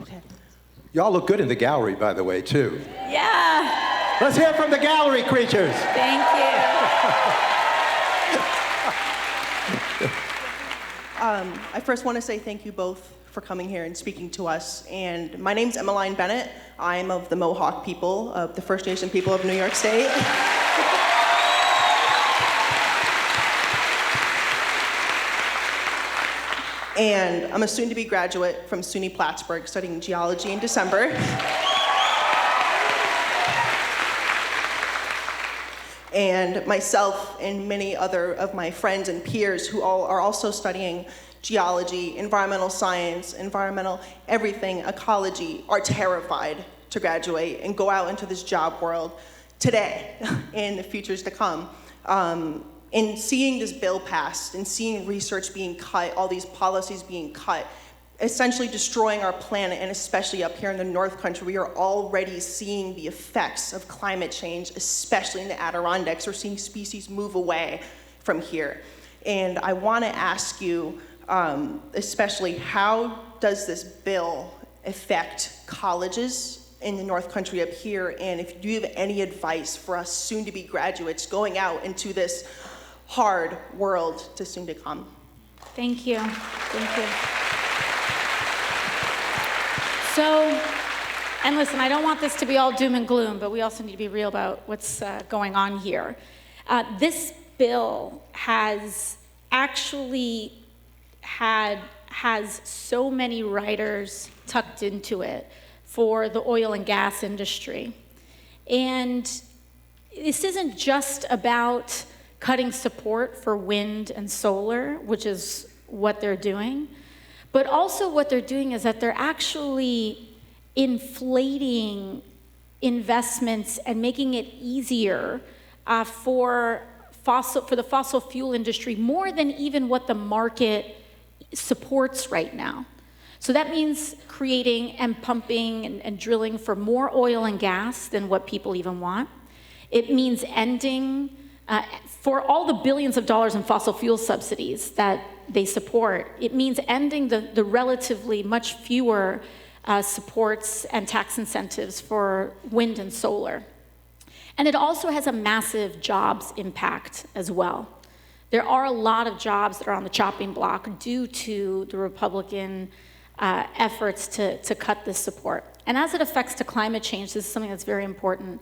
Okay. Y'all look good in the gallery, by the way, too. Yeah. Let's hear from the gallery creatures. Thank you. I first want to say thank you both for coming here and speaking to us. And my name's Emmeline Bennett. I'm of the Mohawk people, of the First Nation people of New York State. And I'm a soon-to-be graduate from SUNY Plattsburgh, studying geology in December. And myself and many other of my friends and peers who all are also studying geology, environmental science, environmental everything, ecology, are terrified to graduate and go out into this job world today and the futures to come. And seeing this bill passed and seeing research being cut, all these policies being cut, essentially destroying our planet, and especially up here in the North Country, we are already seeing the effects of climate change, especially in the Adirondacks. We're seeing species move away from here. And I want to ask you, especially, how does this bill affect colleges in the North Country up here? And if you have any advice for us soon-to-be graduates going out into this hard world to soon to come? Thank you. Thank you. So, and listen, I don't want this to be all doom and gloom, but we also need to be real about what's going on here. This bill has actually has so many riders tucked into it for the oil and gas industry. And this isn't just about cutting support for wind and solar, which is what they're doing, but also what they're doing is that they're actually inflating investments and making it easier for the fossil fuel industry, more than even what the market supports right now. So that means creating and pumping and drilling for more oil and gas than what people even want. It means ending, for all the billions of dollars in fossil fuel subsidies that they support, it means ending the relatively much fewer supports and tax incentives for wind and solar. And it also has a massive jobs impact as well. There are a lot of jobs that are on the chopping block due to the Republican efforts to cut this support. And as it affects to climate change, this is something that's very important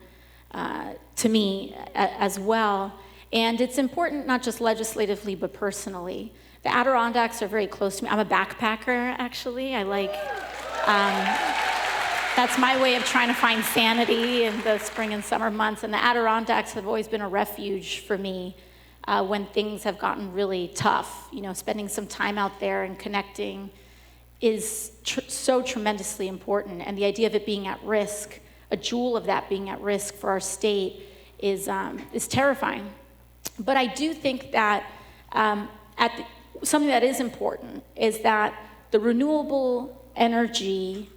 to me as well. And it's important not just legislatively, but personally. The Adirondacks are very close to me. I'm a backpacker, actually. I like, that's my way of trying to find sanity in the spring and summer months. And the Adirondacks have always been a refuge for me when things have gotten really tough. You know, spending some time out there and connecting is so tremendously important. And the idea of it being at risk, a jewel of that being at risk for our state is terrifying. But I do think that something that is important is that the renewable energy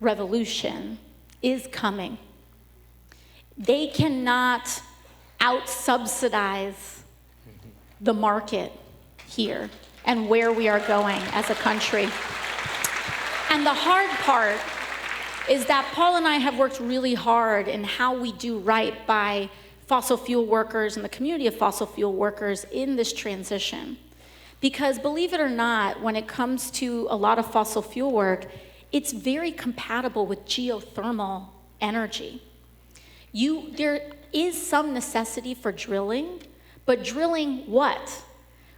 revolution is coming. They cannot out-subsidize the market here and where we are going as a country. And the hard part is that Paul and I have worked really hard in how we do right by fossil fuel workers and the community of fossil fuel workers in this transition. Because believe it or not, when it comes to a lot of fossil fuel work, it's very compatible with geothermal energy. There is some necessity for drilling, but drilling what?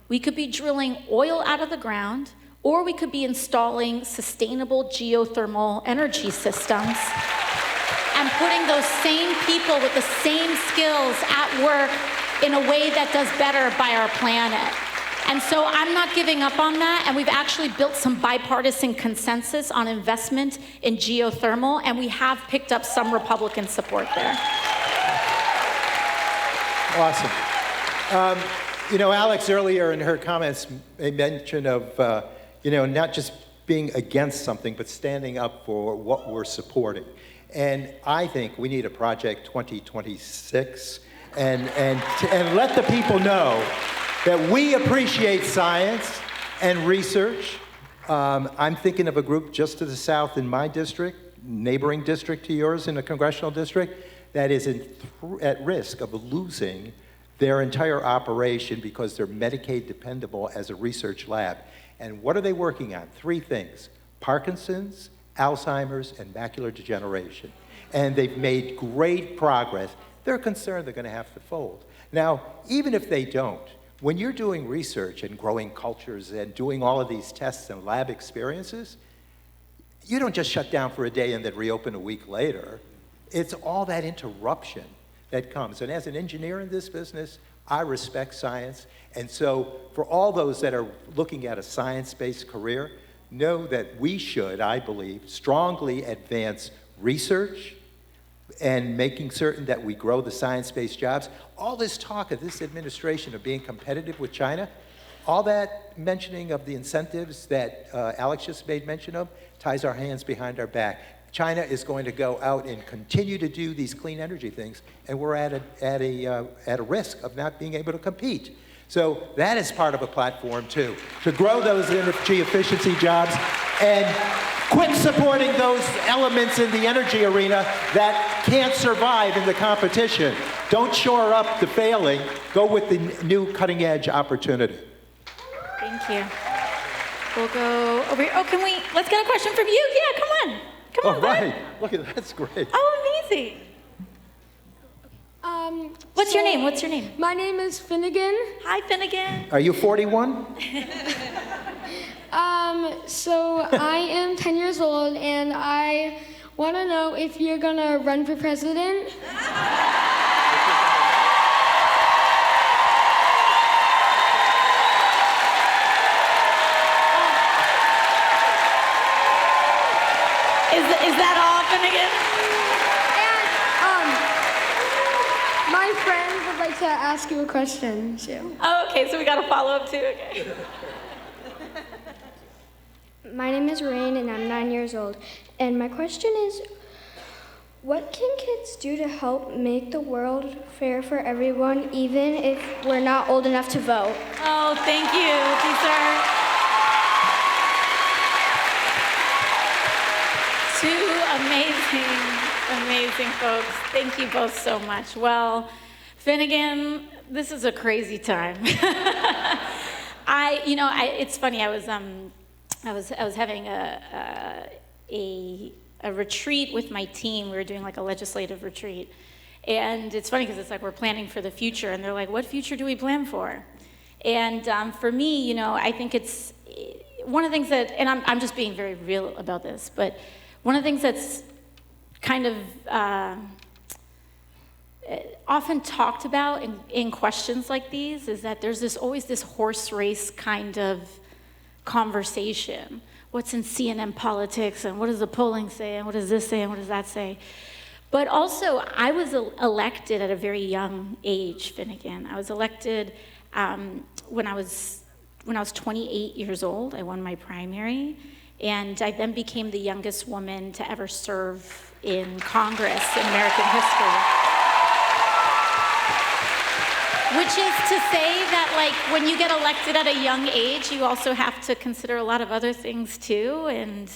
We could be drilling oil out of the ground, or we could be installing sustainable geothermal energy systems and putting those same people with the same skills at work in a way that does better by our planet. And so I'm not giving up on that, and we've actually built some bipartisan consensus on investment in geothermal, and we have picked up some Republican support there. Awesome. You know, Alex earlier in her comments made mention of, not just being against something, but standing up for what we're supporting. And I think we need a Project 2026 and let the people know that we appreciate science and research. I'm thinking of a group just to the south in my district, neighboring district to yours in a congressional district, that is at risk of losing their entire operation because they're Medicaid dependable as a research lab. And what are they working on? 3 things: Parkinson's, Alzheimer's, and macular degeneration. And they've made great progress. They're concerned they're going to have to fold. Now, even if they don't, when you're doing research and growing cultures and doing all of these tests and lab experiences, you don't just shut down for a day and then reopen a week later. It's all that interruption that comes. And as an engineer in this business, I respect science. And so for all those that are looking at a science-based career, know that we should, I believe, strongly advance research and making certain that we grow the science-based jobs. All this talk of this administration of being competitive with China, all that mentioning of the incentives that Alex just made mention of, ties our hands behind our back. China is going to go out and continue to do these clean energy things, and we're at a risk of not being able to compete. So that is part of a platform too, to grow those energy efficiency jobs and quit supporting those elements in the energy arena that can't survive in the competition. Don't shore up the failing, go with the new cutting edge opportunity. Thank you. We'll go over here. Oh, let's get a question from you. Yeah, come on. Come on, right. Look at that, that's great. Oh, amazing. What's your name? What's your name? My name is Finnegan. Hi, Finnegan. Are you 41? So I am 10 years old, and I want to know if you're going to run for president. Is that all, Finnegan? And my friend would like to ask you a question too. Oh, okay, so we got a follow-up too, okay. My name is Rain, and I'm 9 years old. And my question is, what can kids do to help make the world fair for everyone, even if we're not old enough to vote? Oh, thank you. These are two amazing folks. Thank you both so much. Well, Finnegan, this is a crazy time. It's funny. I was having a retreat with my team. We were doing like a legislative retreat, and it's funny because it's like we're planning for the future, and they're like, "What future do we plan for?" And for me, I think it's one of the things that, and I'm just being very real about this, but one of the things that's kind of often talked about in questions like these is that there's always this horse race kind of conversation. What's in CNN politics, and what does the polling say, and what does this say, and what does that say? But also, I was elected at a very young age, Finnegan. I was elected when I was 28 years old. I won my primary, and I then became the youngest woman to ever serve in Congress in American history. Which is to say that, like, when you get elected at a young age, you also have to consider a lot of other things too. And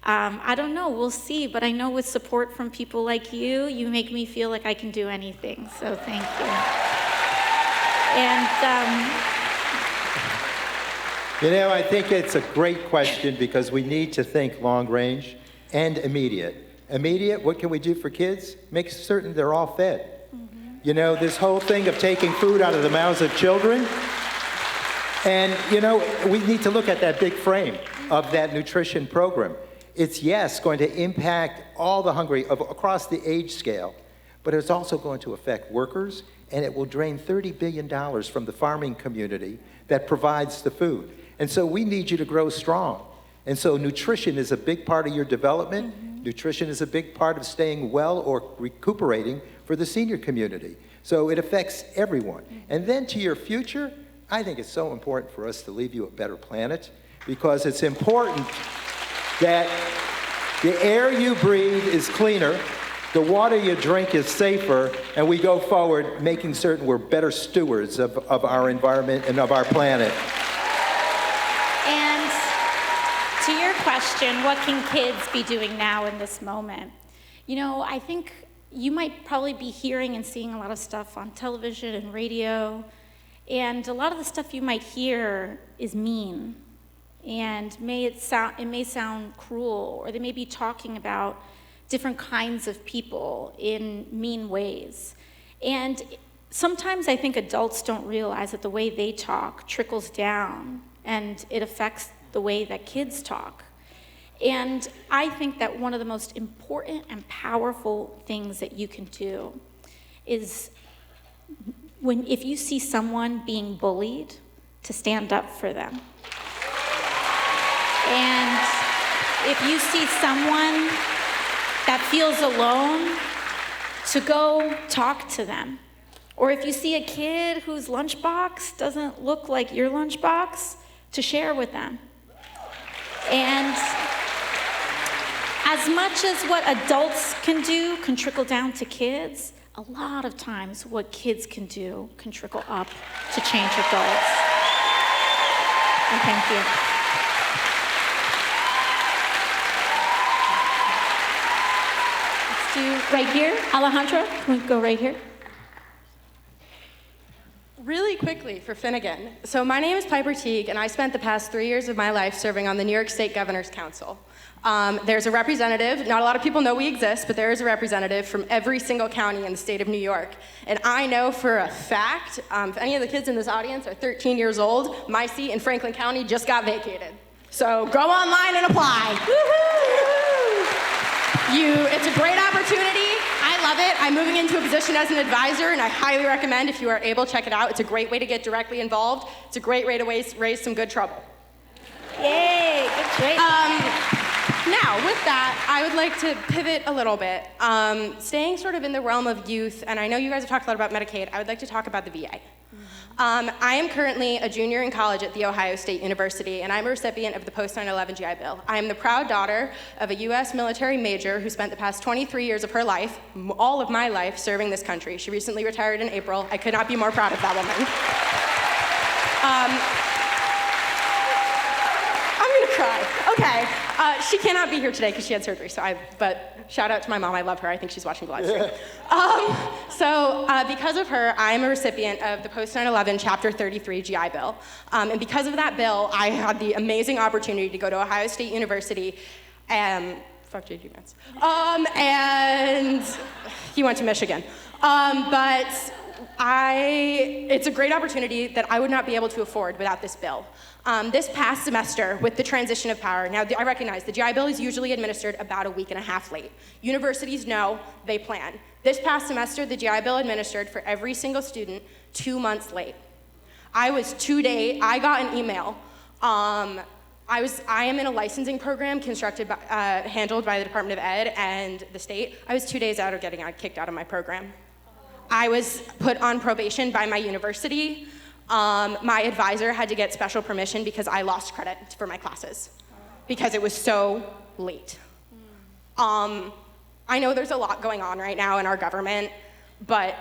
I don't know, we'll see. But I know with support from people like you, you make me feel like I can do anything. So thank you. And I think it's a great question because we need to think long range and immediate. Immediate, what can we do for kids? Make certain they're all fed. This whole thing of taking food out of the mouths of children. And, we need to look at that big frame of that nutrition program. It's, yes, going to impact all the hungry across the age scale, but it's also going to affect workers, and it will drain $30 billion from the farming community that provides the food. And so we need you to grow strong. And so nutrition is a big part of your development. Nutrition is a big part of staying well or recuperating for the senior community. So it affects everyone. And then to your future, I think it's so important for us to leave you a better planet because it's important that the air you breathe is cleaner, the water you drink is safer, and we go forward making certain we're better stewards of our environment and of our planet. And to your question, what can kids be doing now in this moment? I think, you might probably be hearing and seeing a lot of stuff on television and radio, and a lot of the stuff you might hear is mean, and it may sound cruel, or they may be talking about different kinds of people in mean ways. And sometimes I think adults don't realize that the way they talk trickles down, and it affects the way that kids talk. And I think that one of the most important and powerful things that you can do is if you see someone being bullied, to stand up for them. And if you see someone that feels alone, to go talk to them. Or if you see a kid whose lunchbox doesn't look like your lunchbox, to share with them. And as much as what adults can do can trickle down to kids, a lot of times what kids can do can trickle up to change adults. And thank you. Let's do right here. Alejandra, can we go right here? Really quickly for Finnegan. So my name is Piper Teague, and I spent the past 3 years of my life serving on the New York State Governor's Council. There's a representative, not a lot of people know we exist, but there is a representative from every single county in the state of New York. And I know for a fact, if any of the kids in this audience are 13 years old, my seat in Franklin County just got vacated. So go online and apply. It's a great opportunity. I love it. I'm moving into a position as an advisor, and I highly recommend, if you are able, check it out. It's a great way to get directly involved. It's a great way to raise some good trouble. Yay, good choice. Now, with that, I would like to pivot a little bit. Staying sort of in the realm of youth, and I know you guys have talked a lot about Medicaid, I would like to talk about the VA. I am currently a junior in college at The Ohio State University, and I'm a recipient of the post-9/11 GI Bill. I am the proud daughter of a U.S. military major who spent the past 23 years of her life, all of my life, serving this country. She recently retired in April. I could not be more proud of that woman. I'm gonna cry. Okay. She cannot be here today because she had surgery, but shout out to my mom, I love her. I think she's watching the live stream. Because of her, I'm a recipient of the post-9/11 Chapter 33 GI Bill. And because of that bill, I had the amazing opportunity to go to Ohio State University and, fuck J.G. Vance. And he went to Michigan. It's a great opportunity that I would not be able to afford without this bill. This past semester, with the transition of power, now I recognize the GI Bill is usually administered about a week and a half late. Universities know, they plan. This past semester, the GI Bill administered for every single student 2 months late. I got an email. I am in a licensing program handled by the Department of Ed and the state. I was 2 days out of getting kicked out of my program. I was put on probation by my university. My advisor had to get special permission because I lost credit for my classes because it was so late. I know there's a lot going on right now in our government, but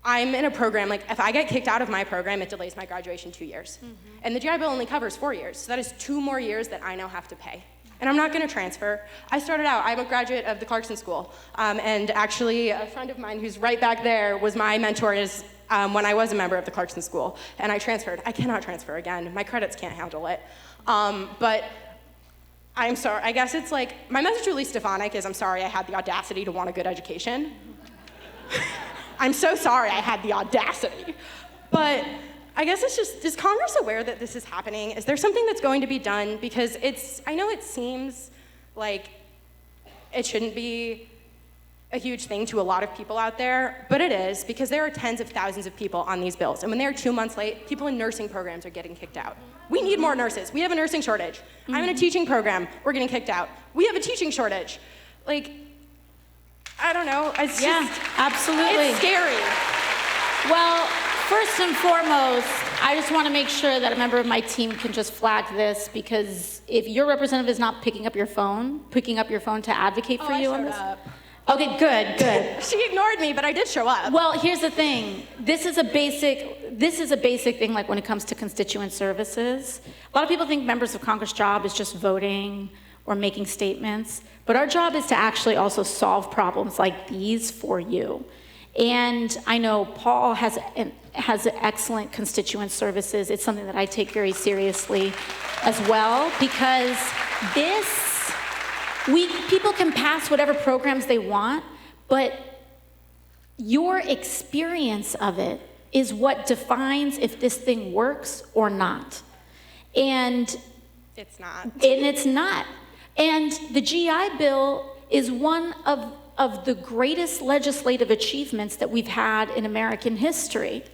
I'm in a program, if I get kicked out of my program, it delays my graduation 2 years. Mm-hmm. And the GI Bill only covers 4 years, so that is 2 more years that I now have to pay. And I'm not gonna transfer. I'm a graduate of the Clarkson School, and actually a friend of mine who's right back there was my mentor when I was a member of the Clarkson School, and I transferred. I cannot transfer again. My credits can't handle it. But I'm sorry, I guess it's my message to Elise Stefanik is I'm sorry I had the audacity to want a good education. I'm so sorry I had the audacity. But I guess it's just, is Congress aware that this is happening? Is there something that's going to be done? Because I know it seems like it shouldn't be a huge thing to a lot of people out there, but it is, because there are tens of thousands of people on these bills. And when they're 2 months late, people in nursing programs are getting kicked out. We need more nurses. We have a nursing shortage. Mm-hmm. I'm in a teaching program. We're getting kicked out. We have a teaching shortage. I don't know. It's just, absolutely. It's scary. Well, first and foremost, I just want to make sure that a member of my team can just flag this, because if your representative is not picking up your phone to advocate for you on this. Up. Okay, good. She ignored me, but I did show up. Well, here's the thing. This is a basic thing, when it comes to constituent services. A lot of people think members of Congress' job is just voting or making statements, but our job is to actually also solve problems like these for you. And I know Paul has excellent constituent services. It's something that I take very seriously as well, because people can pass whatever programs they want, but your experience of it is what defines if this thing works or not. And it's not. And it's not. And the GI Bill is one of the greatest legislative achievements that we've had in American history.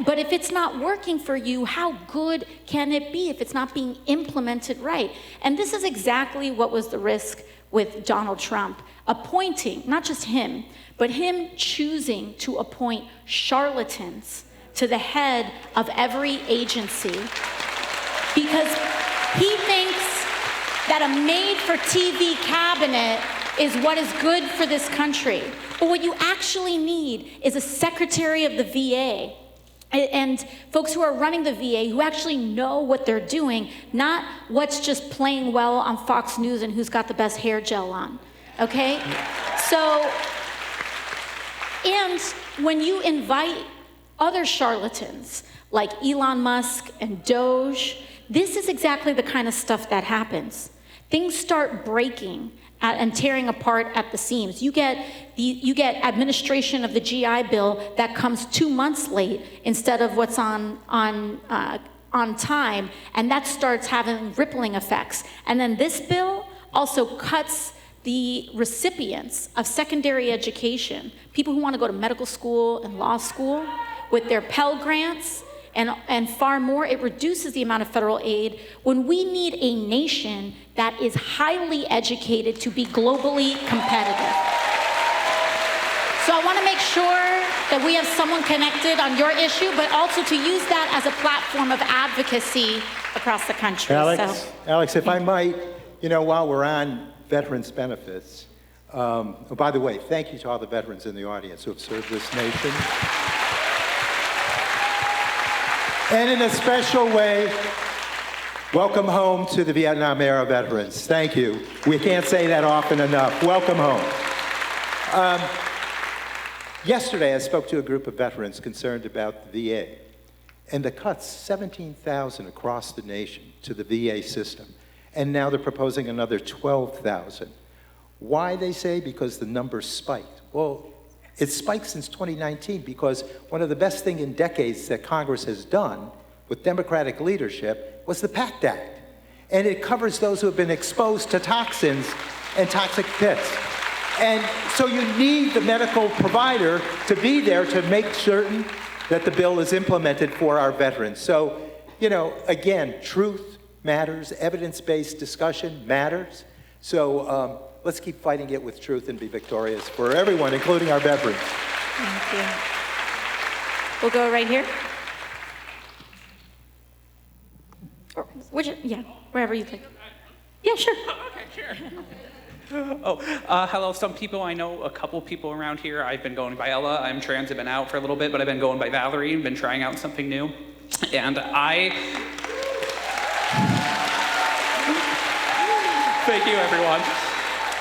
But if it's not working for you, how good can it be if it's not being implemented right? And this is exactly what was the risk with Donald Trump appointing, not just him, but him choosing to appoint charlatans to the head of every agency, because he thinks that a made-for-TV cabinet is what is good for this country. But what you actually need is a secretary of the VA and folks who are running the VA who actually know what they're doing, not what's just playing well on Fox News and who's got the best hair gel on, okay? So, and when you invite other charlatans like Elon Musk and Doge, this is exactly the kind of stuff that happens. Things start breaking and tearing apart at the seams. You get administration of the GI Bill that comes 2 months late instead of what's on time, and that starts having rippling effects. And then this bill also cuts the recipients of secondary education, people who want to go to medical school and law school, with their Pell Grants and far more. It reduces the amount of federal aid when we need a nation that is highly educated to be globally competitive. So I want to make sure that we have someone connected on your issue, but also to use that as a platform of advocacy across the country. Alex, if I might, while we're on veterans benefits, by the way, thank you to all the veterans in the audience who have served this nation. And in a special way, welcome home to the Vietnam-era veterans. Thank you. We can't say that often enough. Welcome home. Yesterday, I spoke to a group of veterans concerned about the VA, and the cuts, 17,000 across the nation to the VA system, and now they're proposing another 12,000. Why, they say? Because the numbers spiked. Well, it spiked since 2019 because one of the best things in decades that Congress has done with Democratic leadership was the PACT Act. And it covers those who have been exposed to toxins and toxic pits. And so you need the medical provider to be there to make certain that the bill is implemented for our veterans. So, again, truth matters, evidence-based discussion matters. So let's keep fighting it with truth and be victorious for everyone, including our veterans. Thank you. We'll go right here. Wherever you think. Yeah, sure. Okay, sure. Hello, some people I know, a couple people around here. I've been going by Ella. I'm trans, I've been out for a little bit, but I've been going by Valerie and been trying out something new. And thank you, everyone.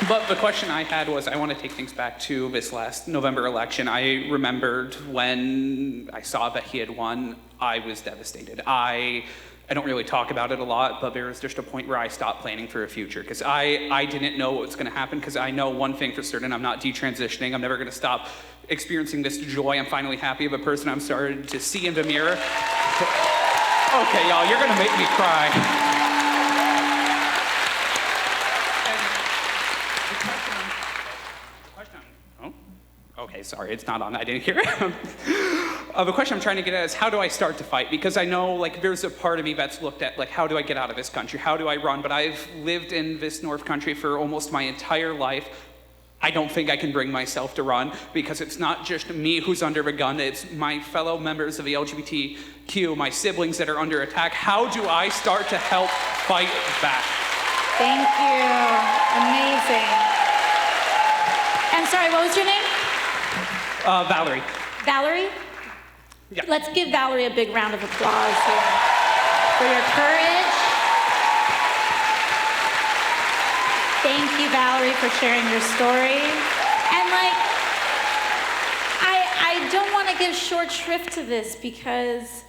But the question I had was, I want to take things back to this last November election. I remembered when I saw that he had won, I was devastated. I don't really talk about it a lot, but there was just a point where I stopped planning for a future, because I didn't know what was going to happen, because I know one thing for certain: I'm not detransitioning. I'm never going to stop experiencing this joy. I'm finally happy of a person I'm starting to see in the mirror. Okay, y'all, you're going to make me cry. Okay, sorry, it's not on. I didn't hear it. The question I'm trying to get at is, how do I start to fight? Because I know, there's a part of me that's looked at, how do I get out of this country? How do I run? But I've lived in this North Country for almost my entire life. I don't think I can bring myself to run, because it's not just me who's under a gun. It's my fellow members of the LGBTQ, my siblings that are under attack. How do I start to help fight back? Thank you. Amazing. And sorry, what was your name? Valerie. Valerie? Yeah. Let's give Valerie a big round of applause here for your courage. Thank you, Valerie, for sharing your story. And I don't want to give short shrift to this because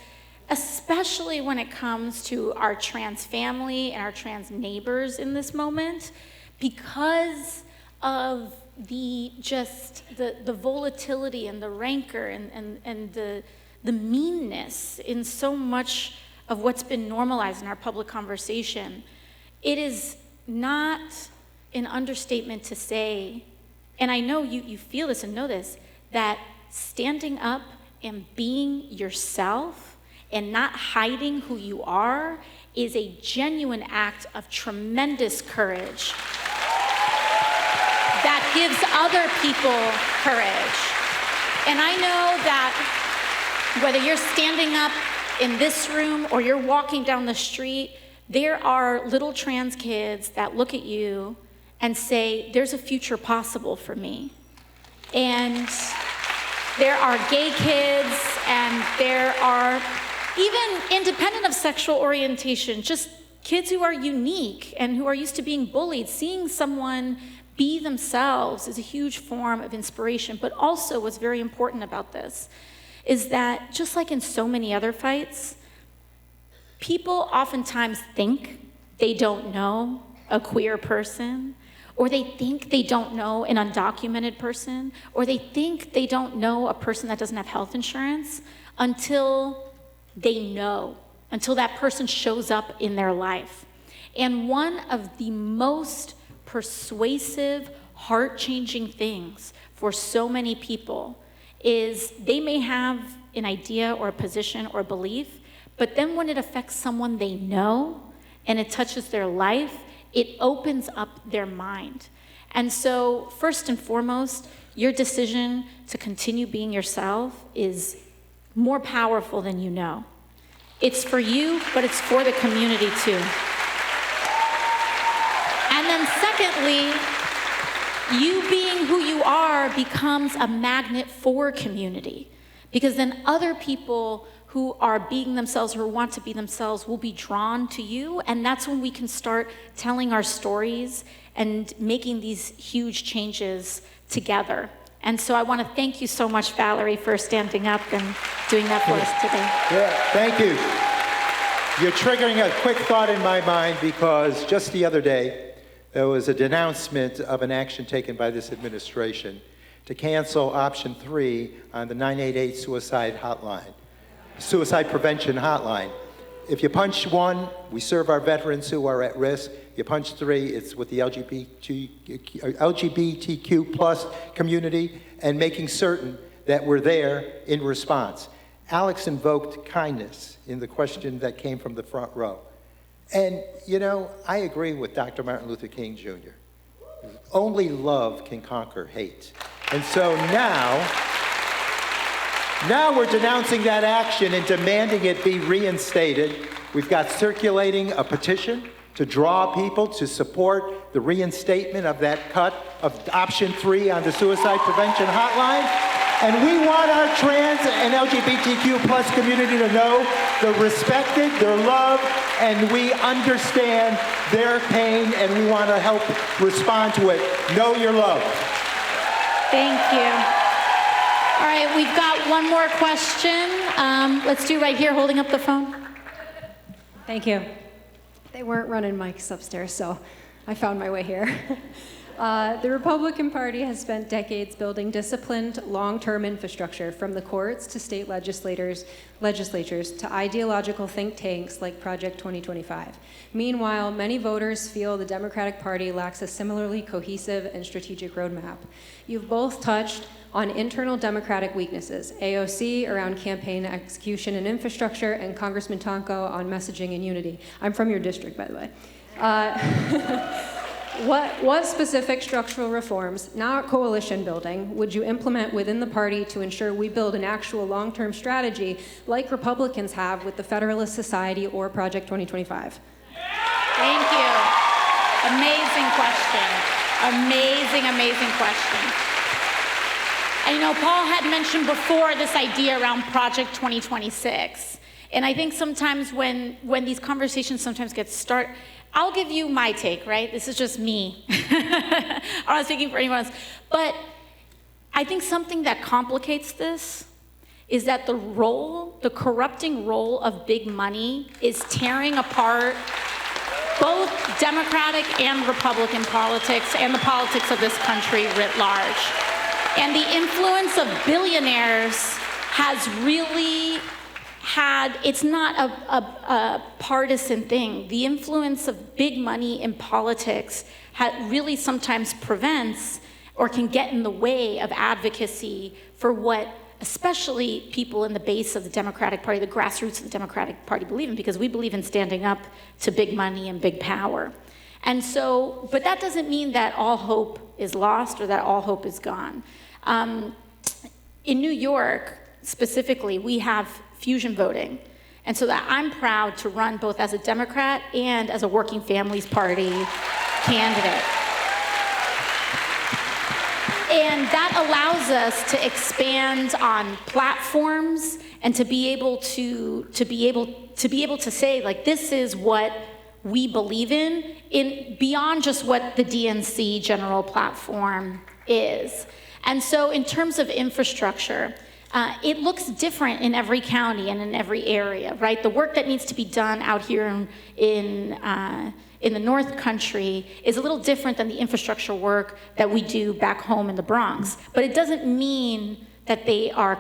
especially when it comes to our trans family and our trans neighbors in this moment, because of the volatility and the rancor and the meanness in so much of what's been normalized in our public conversation, it is not an understatement to say, and I know you feel this and know this, that standing up and being yourself and not hiding who you are is a genuine act of tremendous courage that gives other people courage. And I know that whether you're standing up in this room or you're walking down the street, there are little trans kids that look at you and say, there's a future possible for me. And there are gay kids, and there are even independent of sexual orientation, just kids who are unique and who are used to being bullied. Seeing someone be themselves is a huge form of inspiration. But also what's very important about this is that just like in so many other fights, people oftentimes think they don't know a queer person, or they think they don't know an undocumented person, or they think they don't know a person that doesn't have health insurance until they know, until that person shows up in their life. And one of the most persuasive, heart-changing things for so many people is they may have an idea or a position or a belief, but then when it affects someone they know and it touches their life, it opens up their mind. And so first and foremost, your decision to continue being yourself is more powerful than you know. It's for you, but it's for the community too. And then secondly, you being who you are becomes a magnet for community, because then other people who are being themselves or who want to be themselves will be drawn to you, and that's when we can start telling our stories and making these huge changes together. And so I want to thank you so much, Valerie, for standing up and doing that for us today. Yeah, thank you. You're triggering a quick thought in my mind, because just the other day, there was a denouncement of an action taken by this administration to cancel option 3 on the 988 suicide hotline. Suicide prevention hotline. If you punch 1, we serve our veterans who are at risk. You punch 3, it's with the LGBTQ plus community, and making certain that we're there in response. Alex invoked kindness in the question that came from the front row. And, you know, I agree with Dr. Martin Luther King Jr. Only love can conquer hate. And so now we're denouncing that action and demanding it be reinstated. We've got circulating a petition to draw people to support the reinstatement of that cut of option 3 on the suicide prevention hotline. And we want our trans and LGBTQ plus community to know they're respected, they're loved, and we understand their pain, and we want to help respond to it. Know you're loved. Thank you. All right, we've got one more question. Let's do right here, holding up the phone. Thank you. They weren't running mics upstairs, so I found my way here. The Republican Party has spent decades building disciplined, long-term infrastructure, from the courts to state legislatures to ideological think tanks like Project 2025. Meanwhile, many voters feel the Democratic Party lacks a similarly cohesive and strategic roadmap. You've both touched on internal Democratic weaknesses, AOC around campaign execution and infrastructure, and Congressman Tonko on messaging and unity. I'm from your district, by the way. What specific structural reforms, not coalition building, would you implement within the party to ensure we build an actual long-term strategy like Republicans have with the Federalist Society or Project 2025? Thank you. Amazing question. Amazing question. And you know, Paul had mentioned before this idea around Project 2026. And I think sometimes when these conversations sometimes get started, I'll give you my take, right? This is just me. I'm not speaking for anyone else. But I think something that complicates this is that the corrupting role of big money is tearing apart both Democratic and Republican politics and the politics of this country writ large. And the influence of billionaires has really it's not a partisan thing. The influence of big money in politics really sometimes prevents or can get in the way of advocacy for what especially people in the base of the Democratic Party, the grassroots of the Democratic Party believe in, because we believe in standing up to big money and big power. And so, but that doesn't mean that all hope is lost or that all hope is gone. In New York, specifically, we have fusion voting. And so that I'm proud to run both as a Democrat and as a Working Families Party candidate. And that allows us to expand on platforms and to be able to say, like, this is what we believe in beyond just what the DNC general platform is. And so in terms of infrastructure, it looks different in every county and in every area, right? The work that needs to be done out here in the North Country is a little different than the infrastructure work that we do back home in the Bronx. But it doesn't mean that they are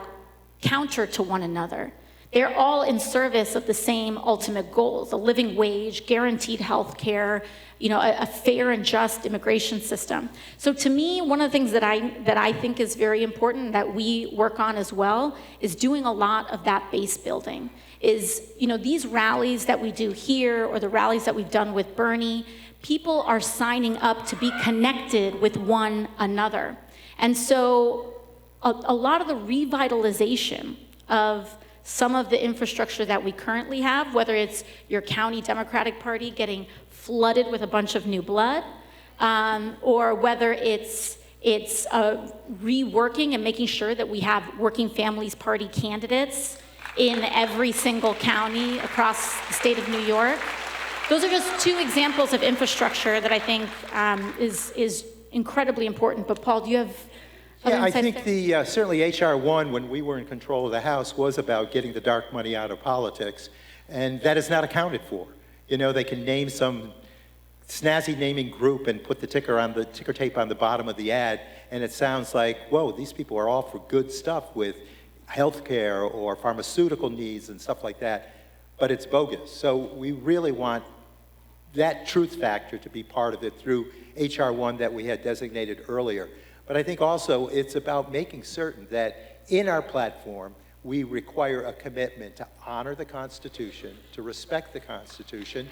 counter to one another. They're all in service of the same ultimate goals: a living wage, guaranteed health care, a fair and just immigration system. So to me, one of the things that I think is very important that we work on as well is doing a lot of that base building. Is, these rallies that we do here or the rallies that we've done with Bernie, people are signing up to be connected with one another. And so a lot of the revitalization of some of the infrastructure that we currently have, whether it's your county Democratic Party getting flooded with a bunch of new blood, or whether it's reworking and making sure that we have Working Families Party candidates in every single county across the state of New York. Those are just two examples of infrastructure that I think is incredibly important. But Paul, do you have other insights? I think certainly H.R. 1, when we were in control of the House, was about getting the dark money out of politics, and that is not accounted for. They can name some snazzy naming group and put the ticker tape on the bottom of the ad, and it sounds like, whoa, these people are all for good stuff with healthcare or pharmaceutical needs and stuff like that, but it's bogus. So we really want that truth factor to be part of it through H.R. 1 that we had designated earlier. But I think also it's about making certain that in our platform, we require a commitment to honor the Constitution, to respect the Constitution,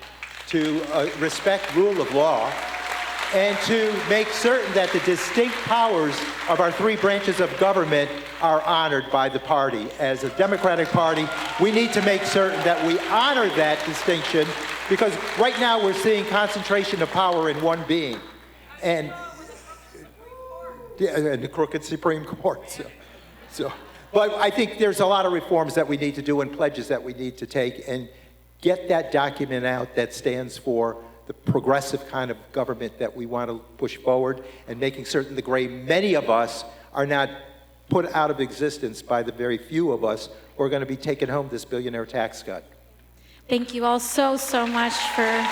to respect rule of law, and to make certain that the distinct powers of our three branches of government are honored by the party. As a Democratic Party, we need to make certain that we honor that distinction, because right now we're seeing concentration of power in one being, and the crooked Supreme Court. But I think there's a lot of reforms that we need to do and pledges that we need to take and get that document out that stands for the progressive kind of government that we want to push forward, and making certain many of us are not put out of existence by the very few of us who are going to be taking home this billionaire tax cut. Thank you all so much for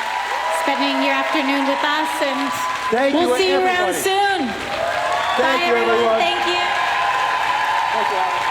spending your afternoon with us, and we'll see you around soon. Thank you, everyone. Thank you. Thank you.